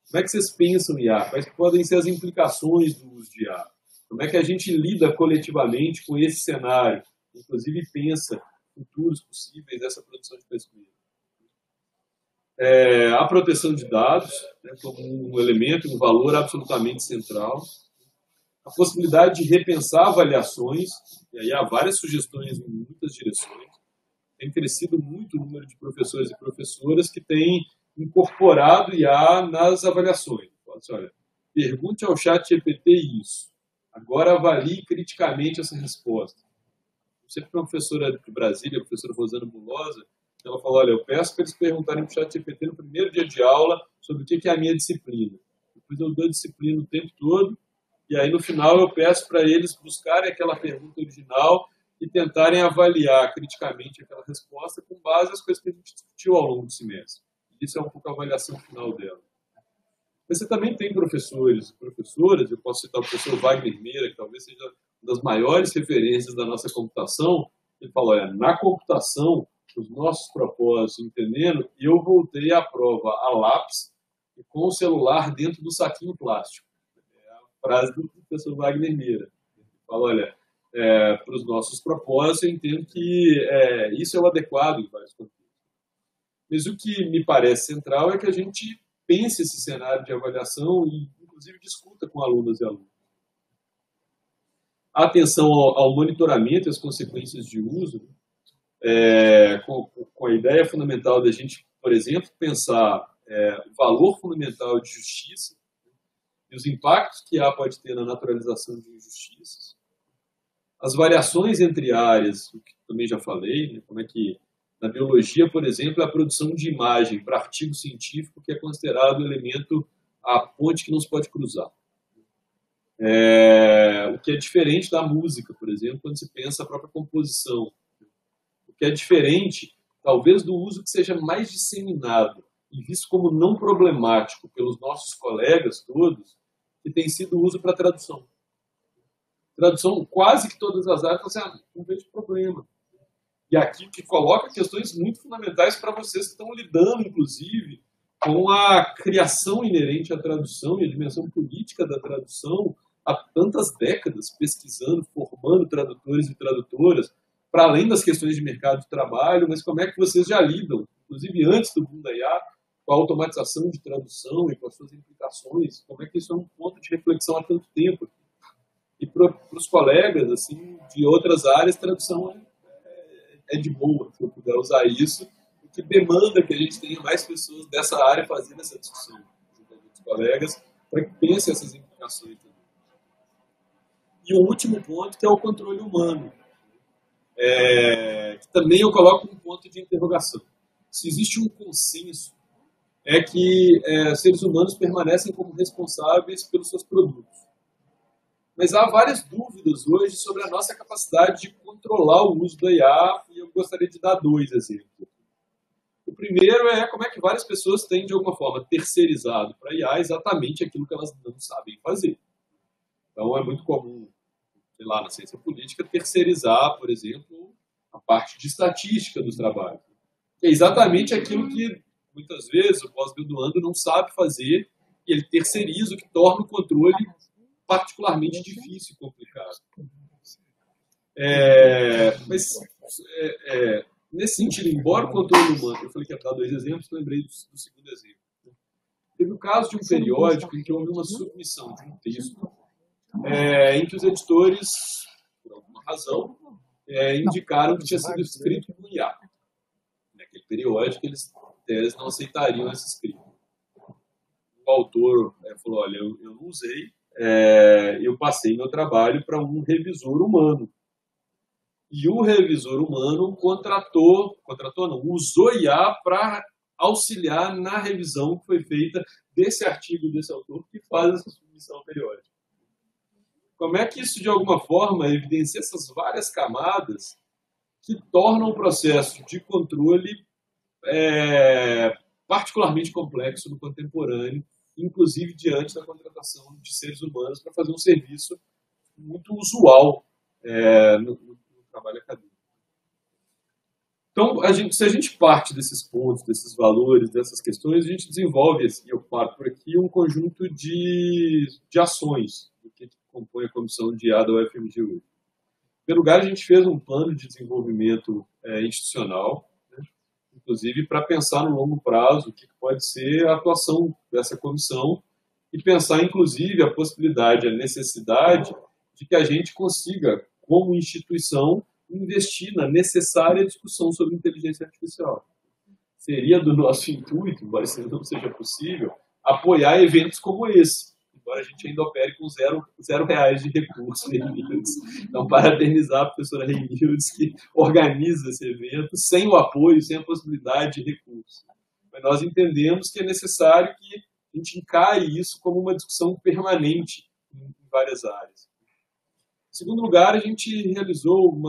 [SPEAKER 2] Como é que vocês pensam em IA? Quais podem ser as implicações do uso de IA? Como é que a gente lida coletivamente com esse cenário? Inclusive pensa futuros possíveis dessa produção de pesquisa. A proteção de dados, né, como um elemento, um valor absolutamente central. A possibilidade de repensar avaliações, e aí há várias sugestões em muitas direções. Tem crescido muito o número de professores e professoras que têm incorporado IA nas avaliações. Olha, pergunte ao ChatGPT isso. Agora avalie criticamente essa resposta. Sempre uma professora de Brasília, a professora Rosana Bulosa, ela falou, olha, eu peço para eles perguntarem para o ChatGPT no primeiro dia de aula sobre o que é a minha disciplina. Depois eu dou a disciplina o tempo todo, e aí no final eu peço para eles buscarem aquela pergunta original e tentarem avaliar criticamente aquela resposta com base nas coisas que a gente discutiu ao longo do semestre. Isso é um pouco a avaliação final dela. Mas você também tem professores e professoras, eu posso citar o professor Wagner Meira, que talvez seja uma das maiores referências da nossa computação. Ele fala, olha, na computação, os nossos propósitos, entendendo, eu voltei à prova a lápis e com o celular dentro do saquinho plástico. É a frase do professor Wagner Meira. Ele fala, olha, para os nossos propósitos, eu entendo que isso é o adequado em vários contextos. Mas o que me parece central é que a gente pense esse cenário de avaliação e, inclusive, discuta com alunas e alunos. A atenção ao monitoramento e as consequências de uso, com a ideia fundamental da gente, por exemplo, pensar o valor fundamental de justiça e os impactos que pode ter na naturalização de injustiças, as variações entre áreas, o que também já falei, né, como é que na biologia, por exemplo, a produção de imagem para artigo científico que é considerado o elemento, a ponte que não se pode cruzar. O que é diferente da música, por exemplo, quando se pensa a própria composição. O que é diferente, talvez, do uso que seja mais disseminado e visto como não problemático pelos nossos colegas todos, que tem sido o uso para tradução. Tradução, quase que todas as áreas, não vejo problema. E aqui que coloca questões muito fundamentais para vocês que estão lidando, inclusive, com a criação inerente à tradução e a dimensão política da tradução há tantas décadas, pesquisando, formando tradutores e tradutoras, para além das questões de mercado de trabalho, mas como é que vocês já lidam, inclusive antes do boom da IA, com a automatização de tradução e com as suas implicações, como é que isso é um ponto de reflexão há tanto tempo. E para os colegas assim, de outras áreas, tradução é de boa, se eu puder usar isso, que demanda que a gente tenha mais pessoas dessa área fazendo essa discussão junto com os colegas, para que pensem essas implicações também. E o último ponto, que é o controle humano, que também eu coloco um ponto de interrogação. Se existe um consenso, é que seres humanos permanecem como responsáveis pelos seus produtos. Mas há várias dúvidas hoje sobre a nossa capacidade de controlar o uso da IA, e eu gostaria de dar 2 exemplos. O primeiro é como é que várias pessoas têm, de alguma forma, terceirizado para a IA exatamente aquilo que elas não sabem fazer. Então, é muito comum, sei lá, na ciência política, terceirizar, por exemplo, a parte de estatística dos trabalhos. É exatamente aquilo que, muitas vezes, o pós-graduando não sabe fazer, e ele terceiriza, o que torna o controle particularmente difícil e complicado. Nesse sentido, embora o controle humano, eu falei que ia dar 2 exemplos, lembrei do segundo exemplo. Teve o caso de um periódico em que houve uma submissão de um texto em que os editores, por alguma razão, indicaram que tinha sido escrito por IA. Naquele periódico, eles não aceitariam esse escrito. O autor falou, olha, eu não usei, eu passei meu trabalho para um revisor humano. E o revisor humano usou IA para auxiliar na revisão que foi feita desse artigo desse autor que faz essa submissão periódica. Como é que isso, de alguma forma, evidencia essas várias camadas que tornam o processo de controle particularmente complexo no contemporâneo, inclusive diante da contratação de seres humanos para fazer um serviço muito usual no trabalho acadêmico. Então, se a gente parte desses pontos, desses valores, dessas questões, a gente desenvolve, e eu paro por aqui, um conjunto de ações que compõe a comissão de IA da UFMG hoje. Em primeiro lugar, a gente fez um plano de desenvolvimento institucional, inclusive para pensar no longo prazo o que pode ser a atuação dessa comissão e pensar, inclusive, a possibilidade, a necessidade de que a gente consiga, como instituição, investir na necessária discussão sobre inteligência artificial. Seria do nosso intuito, embora isso não seja possível, apoiar eventos como esse, embora a gente ainda opere com zero reais de recursos reunidos. Então, parabenizar a professora Reynildes, que organiza esse evento, sem o apoio, sem a possibilidade de recursos. Mas nós entendemos que é necessário que a gente encare isso como uma discussão permanente em várias áreas. Em segundo lugar, a gente realizou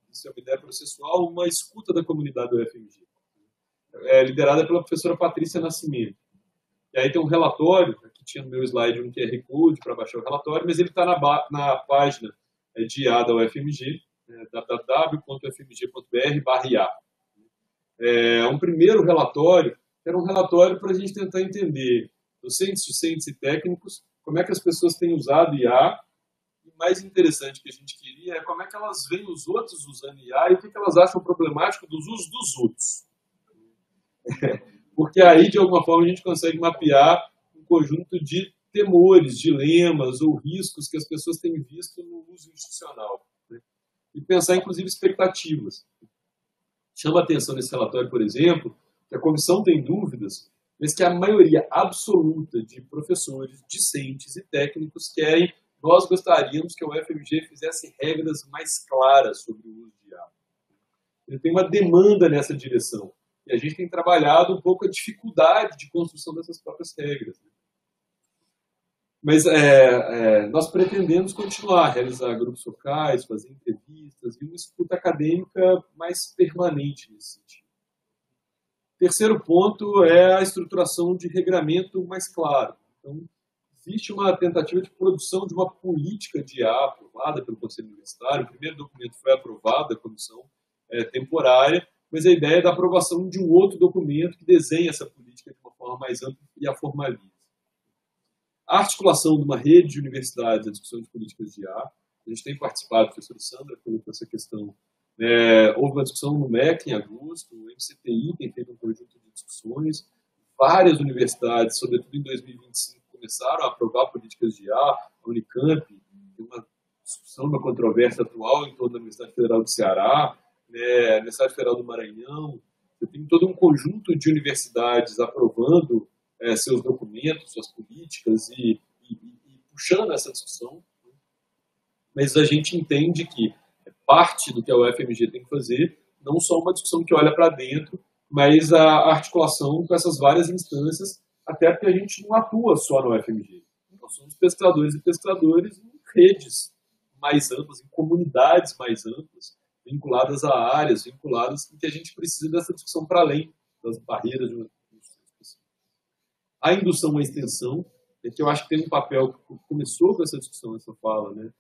[SPEAKER 2] isso é uma ideia processual, uma escuta da comunidade do UFMG, liderada pela professora Patrícia Nascimento. E aí tem um relatório, aqui tinha no meu slide um QR Code para baixar o relatório, mas ele está na página de IA da UFMG, www.ufmg.br/IA. Um primeiro relatório, era um relatório para a gente tentar entender, docentes e técnicos, como é que as pessoas têm usado IA. E o mais interessante que a gente queria é como é que elas veem os outros usando IA e o que elas acham problemático dos usos dos outros. Porque aí, de alguma forma, a gente consegue mapear um conjunto de temores, dilemas ou riscos que as pessoas têm visto no uso institucional. E pensar, inclusive, expectativas. Chama a atenção nesse relatório, por exemplo, que a comissão tem dúvidas, mas que a maioria absoluta de professores, discentes e técnicos nós gostaríamos que a UFMG fizesse regras mais claras sobre o uso de IA. Ele tem uma demanda nessa direção. E a gente tem trabalhado um pouco a dificuldade de construção dessas próprias regras. Mas nós pretendemos continuar a realizar grupos locais, fazer entrevistas e uma escuta acadêmica mais permanente nesse sentido. Terceiro ponto é a estruturação de regramento mais claro. Então, existe uma tentativa de produção de uma política de IA aprovada pelo Conselho Universitário. O primeiro documento foi aprovado da comissão temporária, mas a ideia é da aprovação de um outro documento que desenha essa política de uma forma mais ampla e a formaliza. A articulação de uma rede de universidades, a discussão de políticas de IA, a gente tem participado, a professora Sandra colocou essa questão. Houve uma discussão no MEC em agosto, o MCTI tem feito um conjunto de discussões, várias universidades, sobretudo em 2025, começaram a aprovar políticas de IA, a Unicamp, tem uma discussão, uma controvérsia atual em torno da Universidade Federal do Ceará, a Universidade Federal do Maranhão, Você tem todo um conjunto de universidades aprovando seus documentos, suas políticas e puxando essa discussão. Mas a gente entende que parte do que a UFMG tem que fazer, não só uma discussão que olha para dentro, mas a articulação com essas várias instâncias, até porque a gente não atua só na UFMG. Nós somos pesquisadores e pesquisadores em redes mais amplas, em comunidades mais amplas, vinculadas a áreas, vinculadas em que a gente precisa dessa discussão para além das barreiras de uma discussão específica. A indução à extensão, que eu acho que tem um papel que começou com essa discussão, essa fala, né?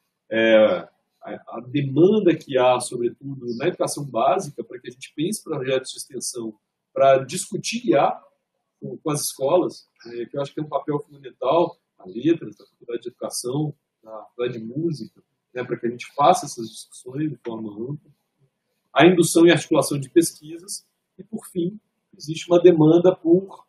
[SPEAKER 2] A demanda que há, sobretudo, na educação básica, para que a gente pense projetos de extensão, para discutir IA com as escolas, que eu acho que tem um papel fundamental, a letras, da Faculdade de Educação, da Faculdade de Música, né, para que a gente faça essas discussões de forma ampla. A indução e articulação de pesquisas, e, por fim, existe uma demanda por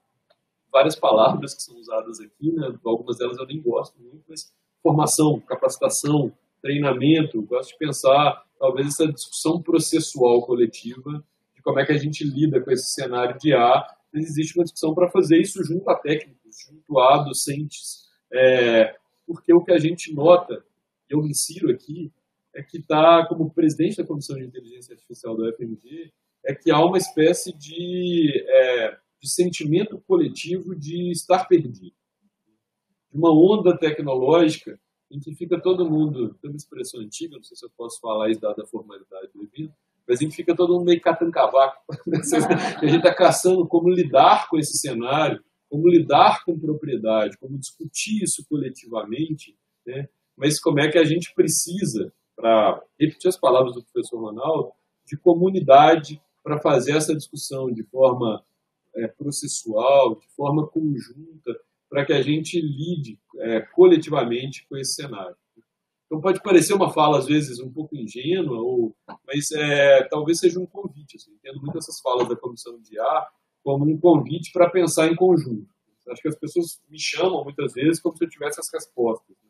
[SPEAKER 2] várias palavras que são usadas aqui, né, algumas delas eu nem gosto muito, mas formação, capacitação, treinamento, gosto de pensar, talvez, essa discussão processual coletiva de como é que a gente lida com esse cenário de IA. Existe uma discussão para fazer isso junto a técnicos, junto a docentes, porque o que a gente nota, e eu me insiro aqui, é que está, como presidente da Comissão de Inteligência Artificial da UFMG, é que há uma espécie de sentimento coletivo de estar perdido. De uma onda tecnológica em que fica todo mundo, tem uma expressão antiga, não sei se eu posso falar isso dada a formalidade do evento, mas em que fica todo mundo meio catando-cavaco. A gente está caçando como lidar com esse cenário, como lidar com propriedade, como discutir isso coletivamente, né? Mas como é que a gente precisa, para repetir as palavras do professor Ronaldo, de comunidade para fazer essa discussão de forma processual, de forma conjunta, para que a gente lide coletivamente com esse cenário. Então pode parecer uma fala, às vezes, um pouco ingênua, mas talvez seja um convite. Assim, entendo muito essas falas da Comissão de IA como um convite para pensar em conjunto. Acho que as pessoas me chamam, muitas vezes, como se eu tivesse as respostas. Né?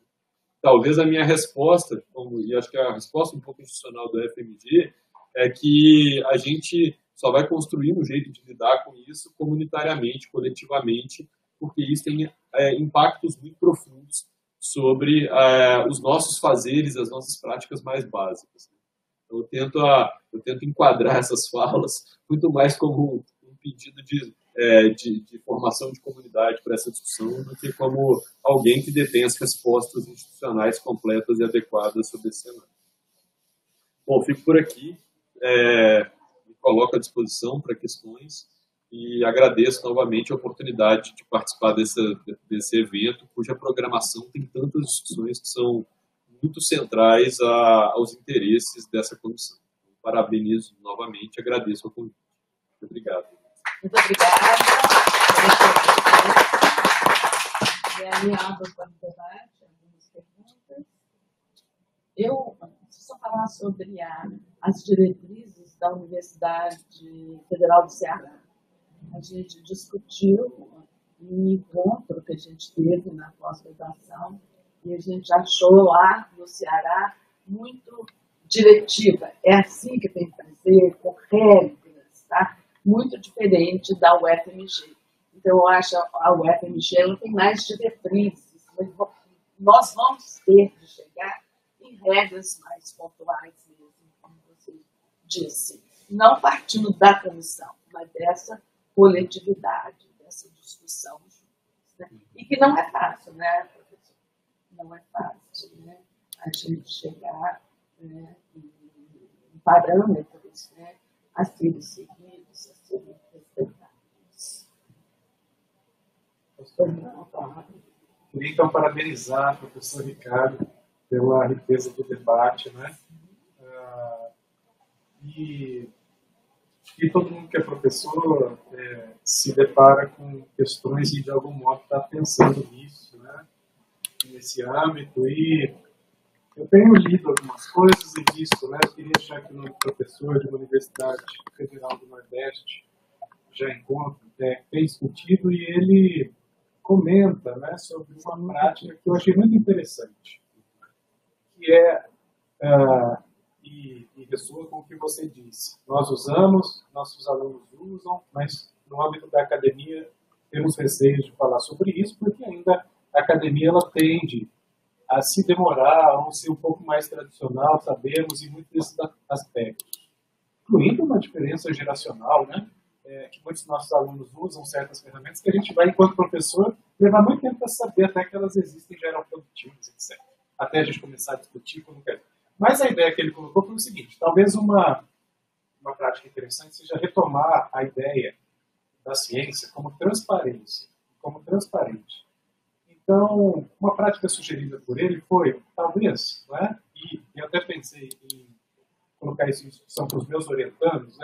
[SPEAKER 2] Talvez a minha resposta, e acho que a resposta um pouco institucional da FMG, é que a gente só vai construir um jeito de lidar com isso comunitariamente, coletivamente, porque isso tem impactos muito profundos sobre os nossos fazeres, as nossas práticas mais básicas. Então, eu tento enquadrar essas falas muito mais como um pedido de formação de comunidade para essa discussão do que como alguém que detém as respostas institucionais completas e adequadas sobre esse cenário. Bom, fico por aqui, me coloco à disposição para questões e agradeço novamente a oportunidade de participar desse evento, cuja programação tem tantas discussões que são muito centrais aos interesses dessa comissão. Parabenizo novamente, agradeço o convite. Muito obrigado.
[SPEAKER 1] Muito obrigada. E aí, abro para o debate, algumas perguntas. Eu preciso falar sobre as diretrizes da Universidade Federal do Ceará. A gente discutiu um encontro que a gente teve na pós-graduação e a gente achou lá no Ceará muito diretiva. É assim que tem que fazer, com regras, tá? Muito diferente da UFMG. Então, eu acho que a UFMG ela tem mais diretrizes, mas nós vamos ter de chegar em regras mais pontuais mesmo, como você disse. Não partindo da comissão, mas dessa coletividade, dessa discussão, né? E que não é fácil, né, professor? Não é fácil, né? A gente chegar, né, em parâmetros, né, a serem seguidos, a serem respeitados.
[SPEAKER 3] Queria então parabenizar o professor Ricardo pela riqueza do debate, né? E todo mundo que é professor se depara com questões e de algum modo está pensando nisso, né? Nesse âmbito. E eu tenho lido algumas coisas e visto, né? Eu queria achar que um professor de uma Universidade Federal do Nordeste já tem discutido e ele comenta, né, sobre uma prática que eu achei muito interessante, que e ressoa com o que você disse. Nós usamos, nossos alunos usam, mas no âmbito da academia temos receios de falar sobre isso, porque ainda a academia ela tende a se demorar ou ser um pouco mais tradicional, sabemos, em muitos desses aspectos. Incluindo uma diferença geracional, né? Que muitos dos nossos alunos usam certas ferramentas que a gente vai, enquanto professor, levar muito tempo para saber até que elas existem, já eram produtivas, etc. Até a gente começar a discutir como quer. Mas a ideia que ele colocou foi o seguinte, talvez uma prática interessante seja retomar a ideia da ciência como transparência, como transparente. Então, uma prática sugerida por ele foi, talvez, né, e eu até pensei em colocar isso em discussão para os meus orientandos,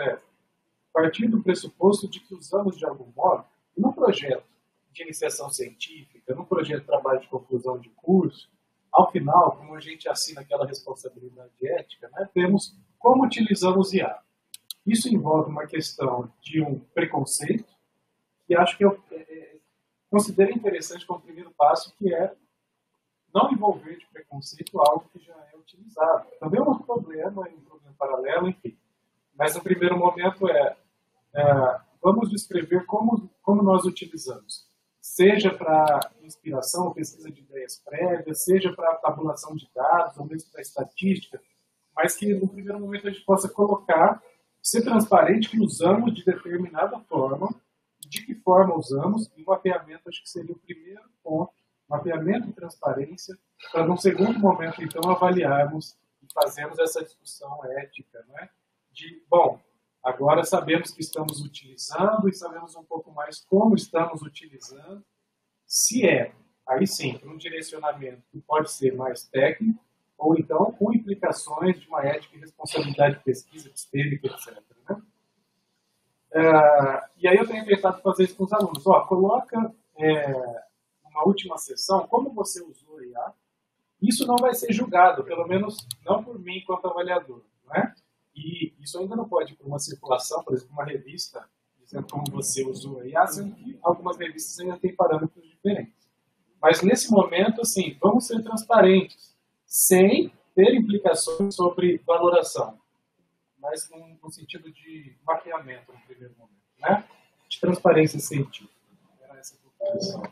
[SPEAKER 3] partir do pressuposto de que usamos, de algum modo, num projeto de iniciação científica, num projeto de trabalho de conclusão de curso, ao final, como a gente assina aquela responsabilidade ética, né, temos como utilizamos IA. Isso envolve uma questão de um preconceito, que acho que eu considero interessante como primeiro passo, que é não envolver de preconceito algo que já é utilizado. Também é um problema, um problema paralelo, enfim. Mas, no primeiro momento, vamos descrever como nós utilizamos. Seja para inspiração, pesquisa de ideias prévias, seja para tabulação de dados, ou mesmo para estatística, mas que, no primeiro momento, a gente possa colocar, ser transparente que usamos de determinada forma, de que forma usamos, e o mapeamento acho que seria o primeiro ponto, mapeamento e transparência, para num segundo momento, então, avaliarmos e fazermos essa discussão ética, né? Bom, agora sabemos que estamos utilizando e sabemos um pouco mais como estamos utilizando, se aí sim, para um direcionamento que pode ser mais técnico, ou então com implicações de uma ética e responsabilidade de pesquisa, de espelho, etc. Né? E aí eu tenho tentado fazer isso com os alunos. Coloca uma última sessão, como você usou a IA. Isso não vai ser julgado, pelo menos não por mim enquanto avaliador. Né? E isso ainda não pode ir para uma circulação, por exemplo, uma revista, dizendo como você usou a IA, sendo que algumas revistas ainda têm parâmetros diferentes. Mas nesse momento, assim, vamos ser transparentes, sem ter implicações sobre valoração, mas no sentido de mapeamento no primeiro momento, né? De transparência científica. Era essa a proposição.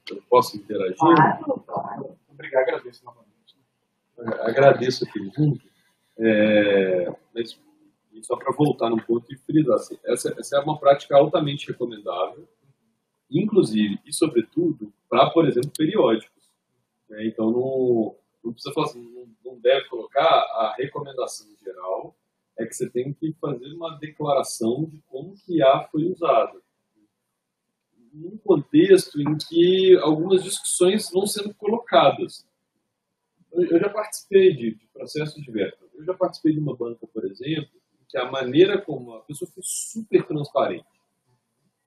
[SPEAKER 2] Eu posso interagir?
[SPEAKER 1] Claro.
[SPEAKER 3] Obrigado, agradeço novamente.
[SPEAKER 2] Agradeço aqui junto. Mas só para voltar num ponto e frisar, assim, essa é uma prática altamente recomendável, inclusive e sobretudo para, por exemplo, periódicos. Né? Então não precisa falar assim, não deve colocar a recomendação geral, é que você tem que fazer uma declaração de como que a foi usada. Num contexto em que algumas discussões vão sendo colocadas. Eu já participei de processos diversos. Eu já participei de uma banca, por exemplo, em que a maneira como a pessoa foi super transparente.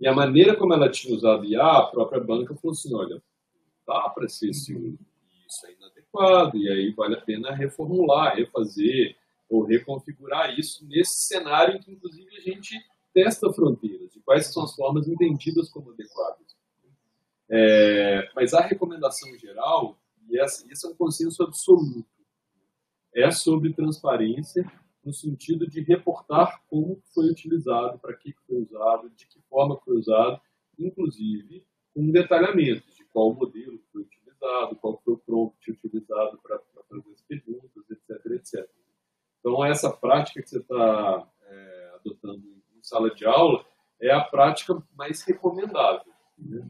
[SPEAKER 2] E a maneira como ela tinha usado IA, a própria banca falou assim, olha, dá para ser isso é inadequado, e aí vale a pena reformular, refazer ou reconfigurar isso nesse cenário em que, inclusive, a gente testa fronteiras de quais são as formas entendidas como adequadas. Mas a recomendação geral, e esse é um consenso absoluto, é sobre transparência no sentido de reportar como foi utilizado, para que foi usado, de que forma foi usado, inclusive com detalhamentos de qual modelo foi utilizado, qual foi o prompt utilizado para fazer as perguntas, etc, etc. Então, essa prática que você está adotando em sala de aula é a prática mais recomendável. Né?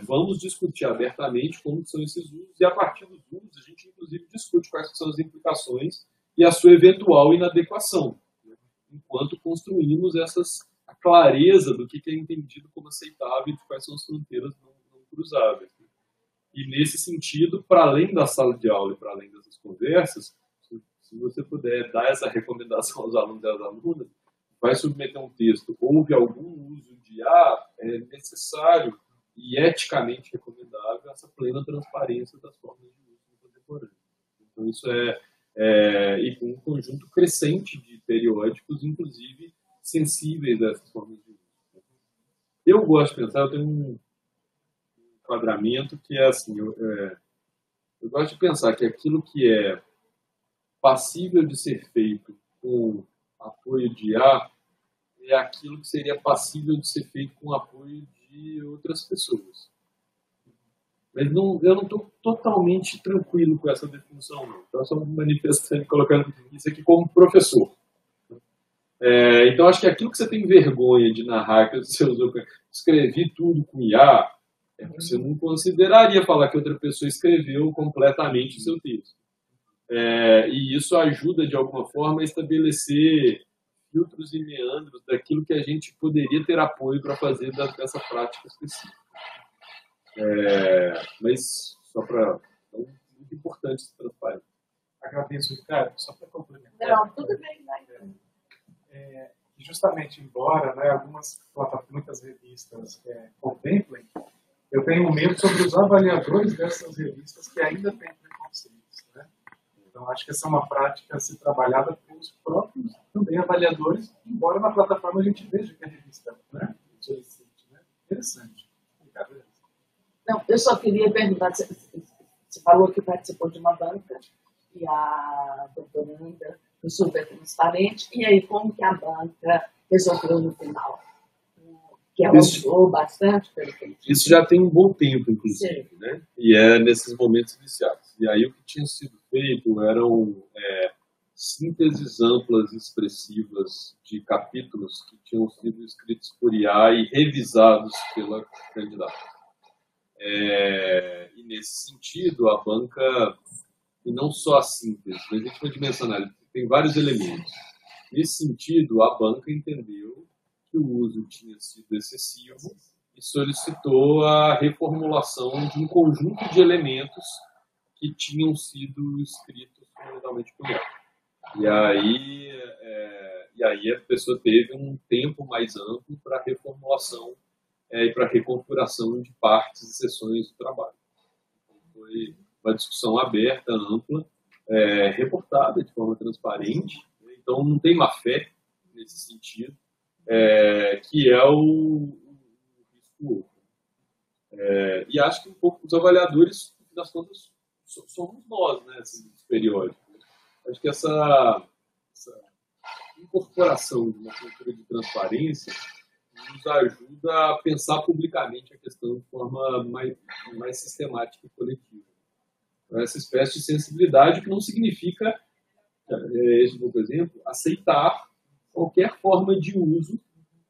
[SPEAKER 2] Vamos discutir abertamente como são esses usos e, a partir dos usos, a gente, inclusive, discute quais são as implicações e a sua eventual inadequação, né? Enquanto construímos a clareza do que é entendido como aceitável e de quais são as fronteiras não cruzáveis. Né? E, nesse sentido, para além da sala de aula e para além dessas conversas, se você puder dar essa recomendação aos alunos e às alunas, vai submeter um texto, houve algum uso de IA, é necessário e eticamente recomendável essa plena transparência das formas de uso contemporâneo. Então, isso e com um conjunto crescente de periódicos, inclusive sensíveis a essas formas de uso. Eu gosto de pensar, eu tenho um enquadramento que é assim, eu gosto de pensar que aquilo que é passível de ser feito com apoio de IA é aquilo que seria passível de ser feito com o apoio de outras pessoas. Mas eu não estou totalmente tranquilo com essa definição, não. Então, eu só manifestando, colocando isso aqui como professor. Então, acho que aquilo que você tem vergonha de narrar, que você usou, escrevi tudo com IA, você não consideraria falar que outra pessoa escreveu completamente o seu texto. E isso ajuda, de alguma forma, a estabelecer filtros e meandros daquilo que a gente poderia ter apoio para fazer dessa prática específica. Mas, só para... É muito importante esse transparente.
[SPEAKER 3] Agradeço, Ricardo. Só para complementar.
[SPEAKER 1] Não, tudo bem, né?
[SPEAKER 3] Justamente, embora, né, muitas revistas contemplem, eu tenho medo sobre os avaliadores dessas revistas que ainda têm preconceitos, né? Então, acho que essa é uma prática a ser trabalhada pelos próprios também avaliadores, embora na plataforma a gente veja que a revista, né, solicite, né? Interessante. Obrigado.
[SPEAKER 1] Não, eu só queria perguntar, você falou que participou de uma banca e a doutoranda foi super transparente, e aí como que a banca resolveu no final? Que ela usou bastante pelo que
[SPEAKER 2] isso já tem um bom tempo, inclusive, né? E é nesses momentos iniciais. E aí o que tinha sido feito eram sínteses amplas e expressivas de capítulos que tinham sido escritos por IA e revisados pela candidata. E nesse sentido, a banca, e não só a síntese, mas a gente pode mencionar, tem vários elementos. Nesse sentido, a banca entendeu que o uso tinha sido excessivo e solicitou a reformulação de um conjunto de elementos que tinham sido escritos fundamentalmente por ela. E aí a pessoa teve um tempo mais amplo para reformulação e para reconfiguração de partes e seções do trabalho. Então, foi uma discussão aberta, ampla, reportada de forma transparente. Então, não tem má fé nesse sentido, que é o risco. E acho que um pouco os avaliadores, no fim das contas, somos nós, né, assim, dos periódicos. Acho que essa incorporação de uma cultura de transparência nos ajuda a pensar publicamente a questão de forma mais sistemática e coletiva. Então, essa espécie de sensibilidade que não significa, esse é um exemplo, aceitar qualquer forma de uso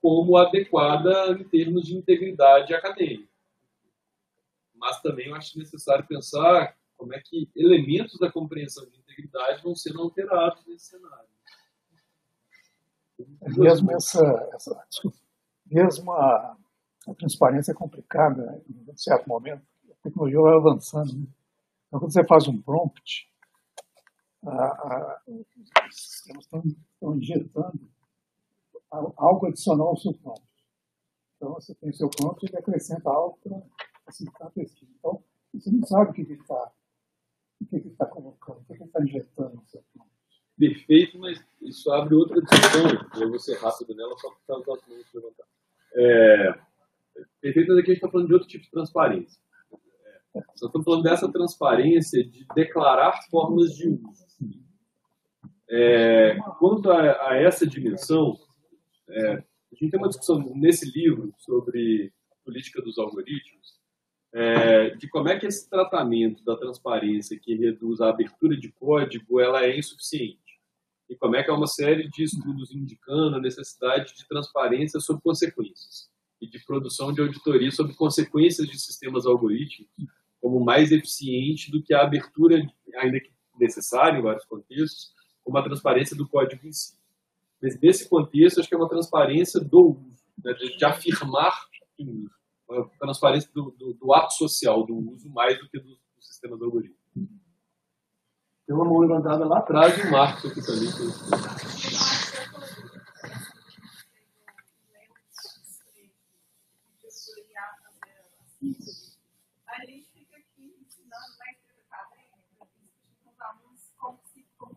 [SPEAKER 2] como adequada em termos de integridade acadêmica. Mas também eu acho necessário pensar como é que elementos da compreensão de integridade vão sendo alterados nesse cenário.
[SPEAKER 4] Mesmo a transparência é complicada, em um certo momento, a tecnologia vai avançando. Né? Então, quando você faz um prompt, os sistemas estão injetando algo adicional ao seu prompt. Então, você tem o seu prompt e ele acrescenta algo para facilitar a pesquisa. Então, você não sabe o que ele está colocando, o que ele está injetando no seu prompt.
[SPEAKER 2] Perfeito, mas isso abre outra discussão. Eu vou ser rápido nela, só para os nossos minutos levantar. Perfeito, mas aqui a gente está falando de outro tipo de transparência. Nós estamos falando dessa transparência de declarar formas de uso. Quanto a essa dimensão, a gente tem uma discussão nesse livro sobre política dos algoritmos, de como é que esse tratamento da transparência que reduz a abertura de código ela é insuficiente. E como é que há uma série de estudos indicando a necessidade de transparência sobre consequências e de produção de auditoria sobre consequências de sistemas algorítmicos como mais eficiente do que a abertura, ainda que necessária em vários contextos, como a transparência do código em si. Mas nesse contexto, acho que é uma transparência do uso, né, de afirmar o uso. Uma transparência do ato social do uso mais do que dos sistemas algorítmicos. Tem uma mão levantada lá atrás e um Marcos aqui também.
[SPEAKER 5] A gente fica aqui ensinando na escrita acadêmica, com os alunos como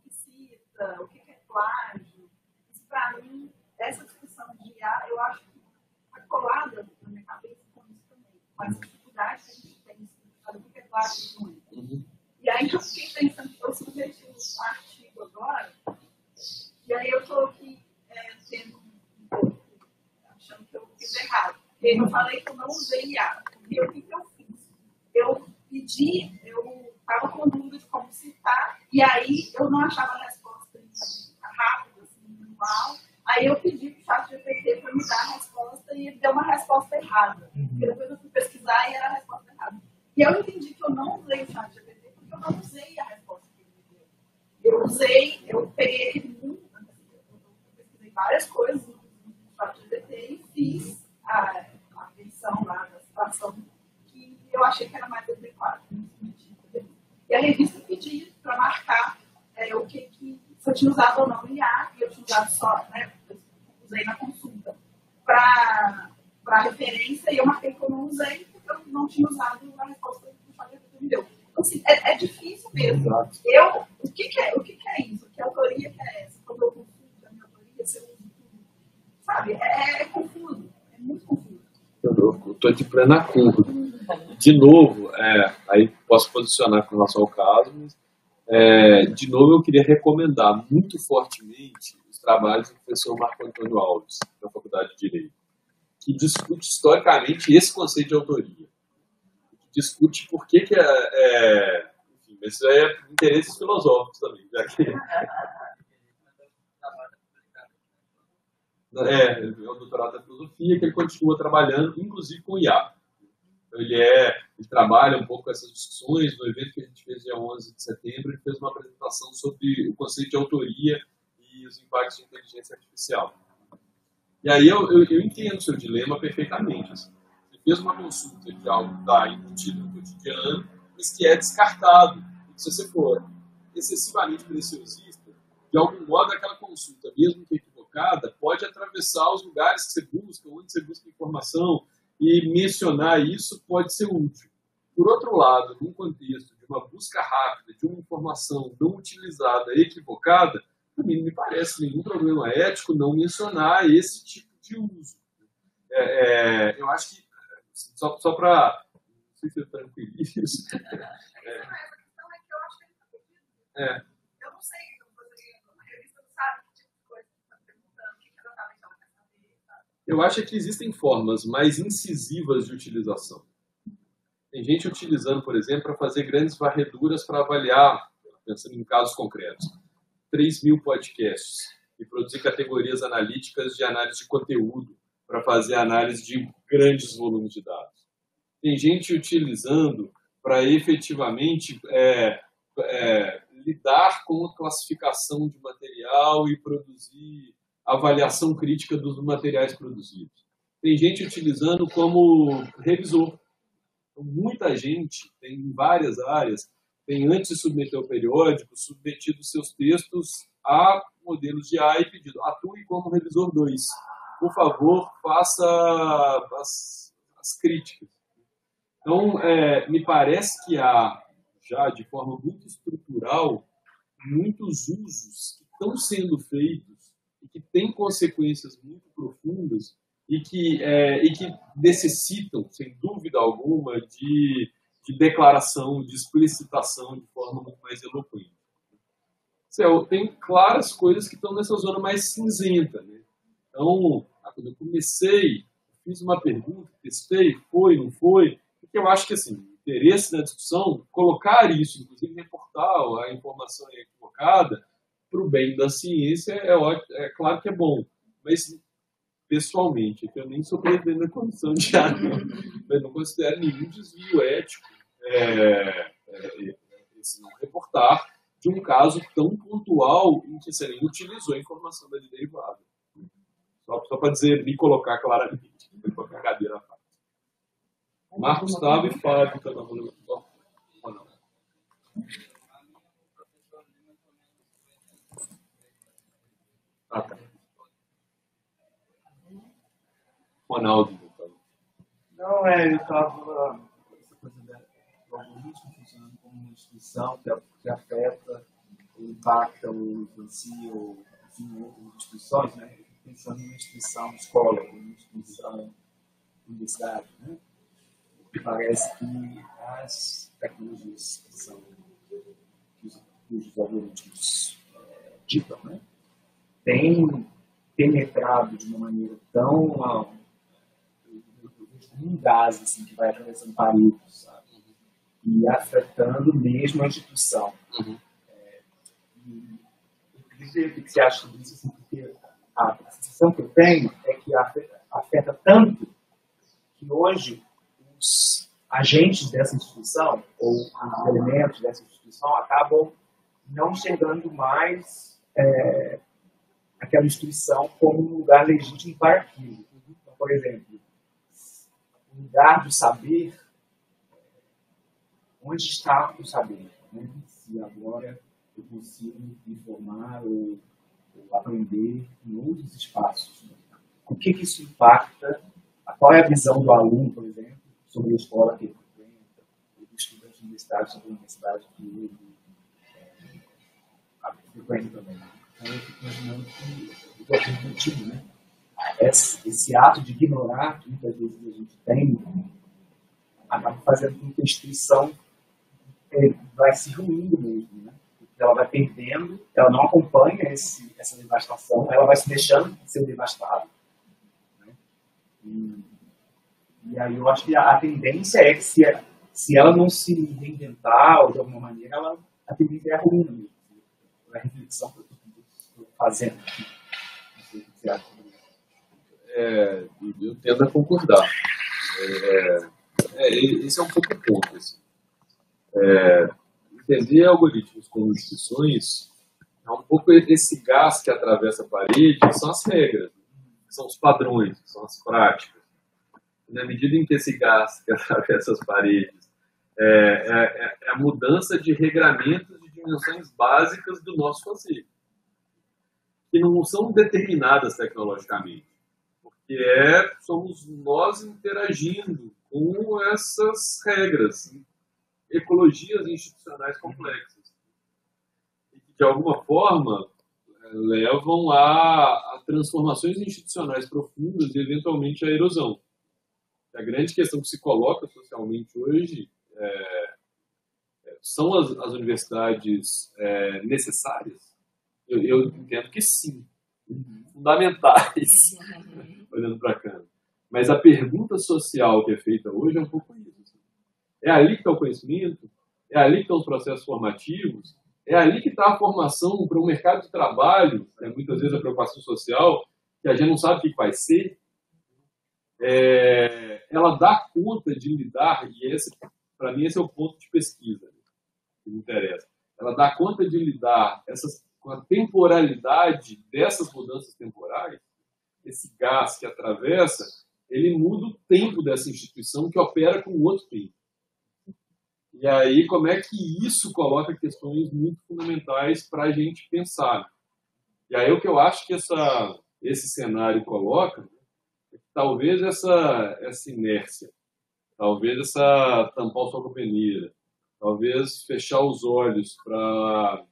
[SPEAKER 5] que cita, o que é plágio. Isso, para mim, essa discussão de IA, eu acho que está colada na minha cabeça com isso também. Com essa dificuldade que a gente tem de explicar o que é plágio e não é. E aí eu fiquei pensando, eu submeti um artigo agora, e aí eu estou aqui tendo um pouco fiz errado. Eu falei que eu não usei IA. E o que eu fiz? Eu pedi, eu estava com dúvida de como citar, e aí eu não achava a resposta rápida, assim, manual. Aí eu pedi para o ChatGPT para me dar a resposta e ele deu uma resposta errada. E depois eu fui pesquisar e era a resposta errada. E eu entendi que eu não usei o ChatGPT porque eu não usei a resposta que ele me deu. Eu peguei aquele mundo, eu pesquisei várias coisas no ChatGPT e fiz a versão lá da situação que eu achei que era mais adequada. E a revista pedia para marcar o que se eu tinha usado ou não o IA, e eu tinha usado só, né, eu usei na consulta para referência, e eu marquei que eu não usei porque eu não tinha usado a resposta que o ChatGPT me deu. Então, assim, é difícil mesmo. O que é isso? Que autoria que é essa? Quando eu consulto a minha autoria, se eu uso tudo? Sabe? É confuso. É muito confuso.
[SPEAKER 2] Eu estou de plena curva. De novo, aí posso posicionar com relação ao caso, mas de novo eu queria recomendar muito fortemente os trabalhos do professor Marco Antônio Alves, da Faculdade de Direito, que discute historicamente esse conceito de autoria. Que discute por que enfim, isso aí é interesses filosóficos também, já que é o doutorado da filosofia, que ele continua trabalhando, inclusive com o IA. Então, ele trabalha um pouco com essas discussões. No evento que a gente fez dia 11 de setembro, ele fez uma apresentação sobre o conceito de autoria e os impactos de inteligência artificial. E aí eu entendo o seu dilema perfeitamente. Assim. Você fez uma consulta de algo que está embutido no cotidiano, mas que é descartado. E se você for excessivamente preciosista, de algum modo aquela consulta, mesmo que equivocada, pode atravessar os lugares que você busca, onde você busca informação, e mencionar isso pode ser útil. Por outro lado, num contexto de uma busca rápida, de uma informação não utilizada, equivocada, para mim não me parece nenhum problema ético não mencionar esse tipo de uso. Eu acho que, só para... Não sei se eu tranquilizo.
[SPEAKER 5] Essa questão é que eu acho que ele está pedindo. Eu não sei, a revista não sabe que tipo de coisa que está perguntando, o que exatamente ela quer saber, sabe?
[SPEAKER 2] Eu acho que existem formas mais incisivas de utilização. Tem gente utilizando, por exemplo, para fazer grandes varreduras para avaliar, pensando em casos concretos, 3.000 podcasts e produzir categorias analíticas de análise de conteúdo para fazer análise de grandes volumes de dados. Tem gente utilizando para efetivamente lidar com a classificação de material e produzir avaliação crítica dos materiais produzidos. Tem gente utilizando como revisor. Então, muita gente, tem em várias áreas, tem, antes de submeter ao periódico, submetido seus textos a modelos de AI e pedido: atue como revisor 2. Por favor, faça as críticas. Então, me parece que há, já de forma muito estrutural, muitos usos que estão sendo feitos e que têm consequências muito profundas e que necessitam, sem dúvida alguma, de declaração, de explicitação de forma muito mais eloquente. Tem claras coisas que estão nessa zona mais cinzenta, né? Então, quando eu comecei, fiz uma pergunta, testei, foi, não foi, porque eu acho que, assim, interesse na discussão, colocar isso, inclusive reportar a informação equivocada, para o bem da ciência, é claro que é bom, mas pessoalmente, que eu nem sou presidente da comissão de mas não considero nenhum desvio ético esse não reportar de um caso tão pontual em que você nem utilizou a informação da derivada. Só para dizer, me colocar claramente, me colocar a cadeira à parte. Marcos, Gustavo e Fábio, cada um. Ou não? Ah, tá. Ronaldo, então.
[SPEAKER 6] Não, eu estava essa coisa do algoritmo funcionando como uma instituição que afeta, impacta ou influencia ou outras instituições, né? Pensando em uma instituição escola, uma instituição universidade, né? Parece que as tecnologias que são cujos algoritmos ditam, né? Têm penetrado de uma maneira tão um gás assim, que vai atravessando paredes, sabe? E afetando mesmo a instituição. Eu queria ver o que você acha sobre isso, assim, porque a sensação que eu tenho é que afeta tanto que hoje os agentes dessa instituição, ou os elementos dessa instituição, acabam não enxergando mais aquela instituição como um lugar legítimo para aquilo. Então, por exemplo, o lugar do saber, onde está o saber? Né? Se agora eu consigo me formar ou aprender em outros espaços. Né? O que isso impacta? Qual é a visão do aluno, por exemplo, sobre a escola que ele frequenta, ou do estudante universitário sobre a universidade que ele frequenta também. Então, eu fico imaginando que o que contigo, né? Esse ato de ignorar que muitas vezes a gente tem acaba fazendo com que a instituição vai se ruindo mesmo, né? Porque ela vai perdendo, ela não acompanha essa devastação, ela vai se deixando ser devastada. Né? E aí eu acho que a tendência é que se ela não se reinventar ou de alguma maneira, a tendência é a ruína mesmo. A reflexão que eu estou fazendo aqui. Não sei o que você acha sobre isso.
[SPEAKER 2] Eu tendo a concordar. Esse é um pouco o ponto. Assim. Entender algoritmos como instituições é um pouco esse gás que atravessa a parede, que são as regras, que são os padrões, que são as práticas. E na medida em que esse gás que atravessa as paredes é a mudança de regramentos de dimensões básicas do nosso fazer, que não são determinadas tecnologicamente, porque somos nós interagindo com essas regras, ecologias institucionais complexas, e que de alguma forma levam a transformações institucionais profundas e eventualmente a erosão. A grande questão que se coloca socialmente hoje são as universidades necessárias? Eu entendo que sim, fundamentais, olhando para cá. Mas a pergunta social que é feita hoje é um pouco isso. É ali que está o conhecimento? É ali que estão os processos formativos? É ali que está a formação para o mercado de trabalho, muitas vezes a preocupação social, que a gente não sabe o que vai ser? Ela dá conta de lidar, e para mim esse é o ponto de pesquisa que me interessa. Ela dá conta de lidar com a temporalidade dessas mudanças temporais, esse gás que atravessa, ele muda o tempo dessa instituição que opera com outro tempo. E aí, como é que isso coloca questões muito fundamentais para a gente pensar? E aí, o que eu acho que esse cenário coloca é que talvez essa inércia, talvez essa tampar o sol com a peneira, talvez fechar os olhos para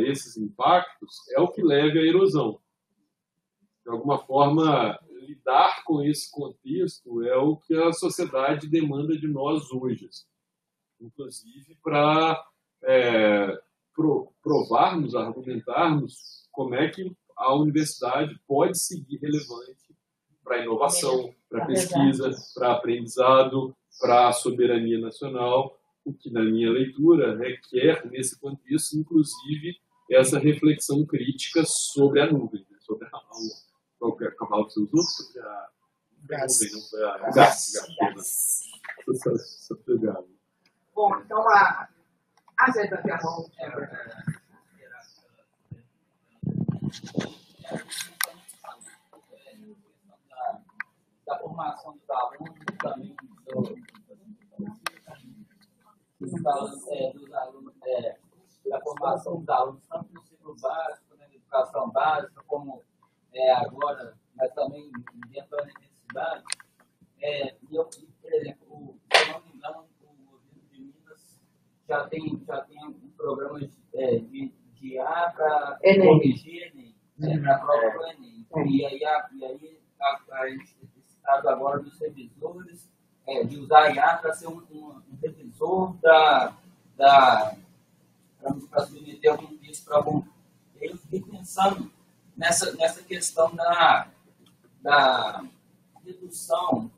[SPEAKER 2] esses impactos é o que leva à erosão. De alguma forma, lidar com esse contexto é o que a sociedade demanda de nós hoje. Inclusive para provarmos, argumentarmos como é que a universidade pode seguir relevante para a inovação, para a pesquisa, para aprendizado, para a soberania nacional, o que, na minha leitura, requer, nesse contexto, inclusive, essa reflexão crítica sobre a nuvem, sobre qual é a palavra que você usou? Sobre a nuvem, não foi a gás.
[SPEAKER 1] Bom, então a gente vai ter a mão.
[SPEAKER 7] Da formação dos alunos, também dos alunos, da formação dos alunos, tanto no ciclo básico, na educação básica, como agora, mas também dentro da universidade. E eu, por exemplo, se eu não me engano, o governo de Minas já tem um programa de IA para corrigir Enem, para a prova do Enem. E aí a gente tem citado agora dos revisores, de usar a IA para ser um revisor para submeter algum texto para algum. Eu fiquei pensando nessa questão da redução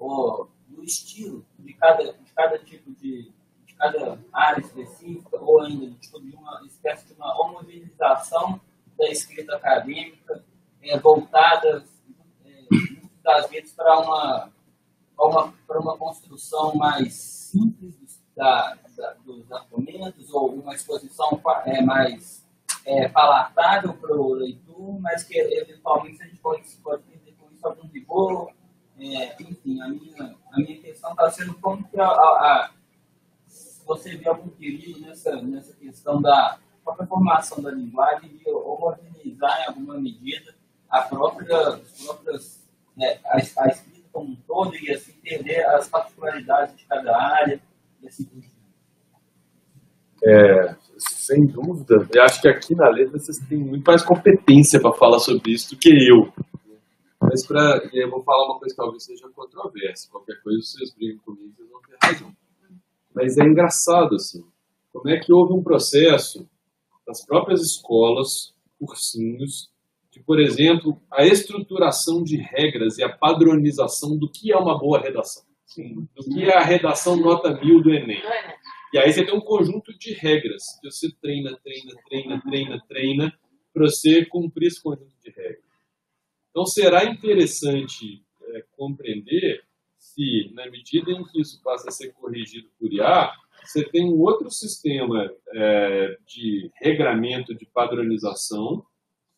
[SPEAKER 7] do estilo de cada tipo de cada área específica, ou ainda tipo, de uma espécie de uma homogeneização da escrita acadêmica, voltada muitas das vezes para uma construção mais simples dos argumentos, ou uma exposição mais palatável para o leitor, mas que eventualmente a gente pode entender com isso algum rigor. Enfim, a minha questão está sendo como que você vê algum perigo nessa questão da própria formação da linguagem de homogeneizar em alguma medida a escrita como um todo e assim entender as particularidades de cada área e assim por diante.
[SPEAKER 2] Sem dúvida. Eu acho que aqui na letra vocês têm muito mais competência para falar sobre isso do que eu. Mas eu vou falar uma coisa que talvez seja controversa. Qualquer coisa vocês brigam comigo, vocês vão ter razão. Mas é engraçado, assim, como é que houve um processo das próprias escolas, cursinhos, de, por exemplo, a estruturação de regras e a padronização do que é uma boa redação. Sim. Do que é a redação nota 1000 do Enem. E aí você tem um conjunto de regras que você treina para você cumprir esse conjunto de regras. Então, será interessante compreender se, na medida em que isso passa a ser corrigido por IA, você tem um outro sistema de regramento, de padronização,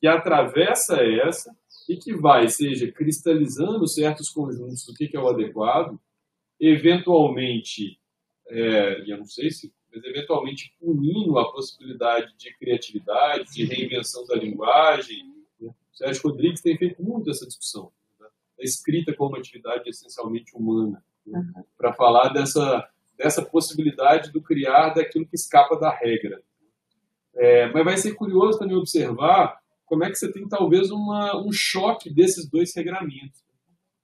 [SPEAKER 2] que atravessa essa e que vai, seja cristalizando certos conjuntos do que é o adequado, eventualmente, e eu não sei se, mas eventualmente punindo a possibilidade de criatividade, de reinvenção da linguagem. O Sérgio Rodrigues tem feito muito essa discussão. A escrita como atividade essencialmente humana, para falar dessa possibilidade do criar daquilo que escapa da regra. Mas vai ser curioso também observar como é que você tem talvez um choque desses dois regramentos,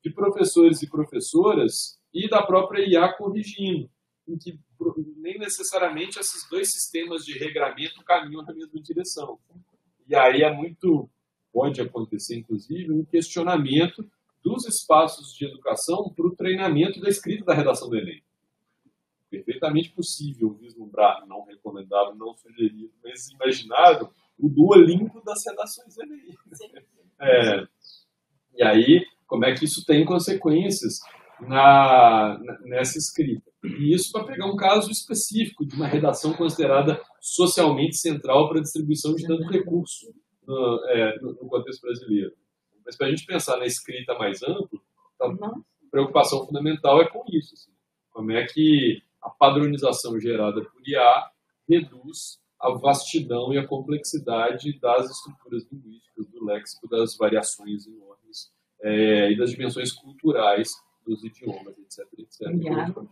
[SPEAKER 2] de professores e professoras e da própria IA corrigindo, em que nem necessariamente esses dois sistemas de regramento caminham na mesma direção. E aí pode acontecer, inclusive, um questionamento dos espaços de educação para o treinamento da escrita da redação do Enem. Perfeitamente possível vislumbrar, não recomendado, não sugerido, mas imaginável, o Duolingo das redações do Enem. E aí, como é que isso tem consequências nessa escrita? E isso para pegar um caso específico de uma redação considerada socialmente central para a distribuição de tanto recurso no contexto brasileiro. Mas para a gente pensar na escrita mais ampla, a preocupação fundamental é com isso. Assim. Como é que a padronização gerada por IA reduz a vastidão e a complexidade das estruturas linguísticas, do léxico, das variações enormes e das dimensões culturais dos idiomas, etc.
[SPEAKER 1] Obrigada.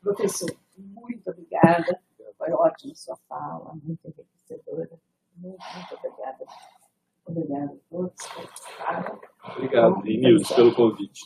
[SPEAKER 1] Professor, muito obrigada. Foi ótima sua fala, muito enriquecedora. Muito obrigada. Obrigada a todos que participaram.
[SPEAKER 2] Obrigado, Nilson, pelo convite.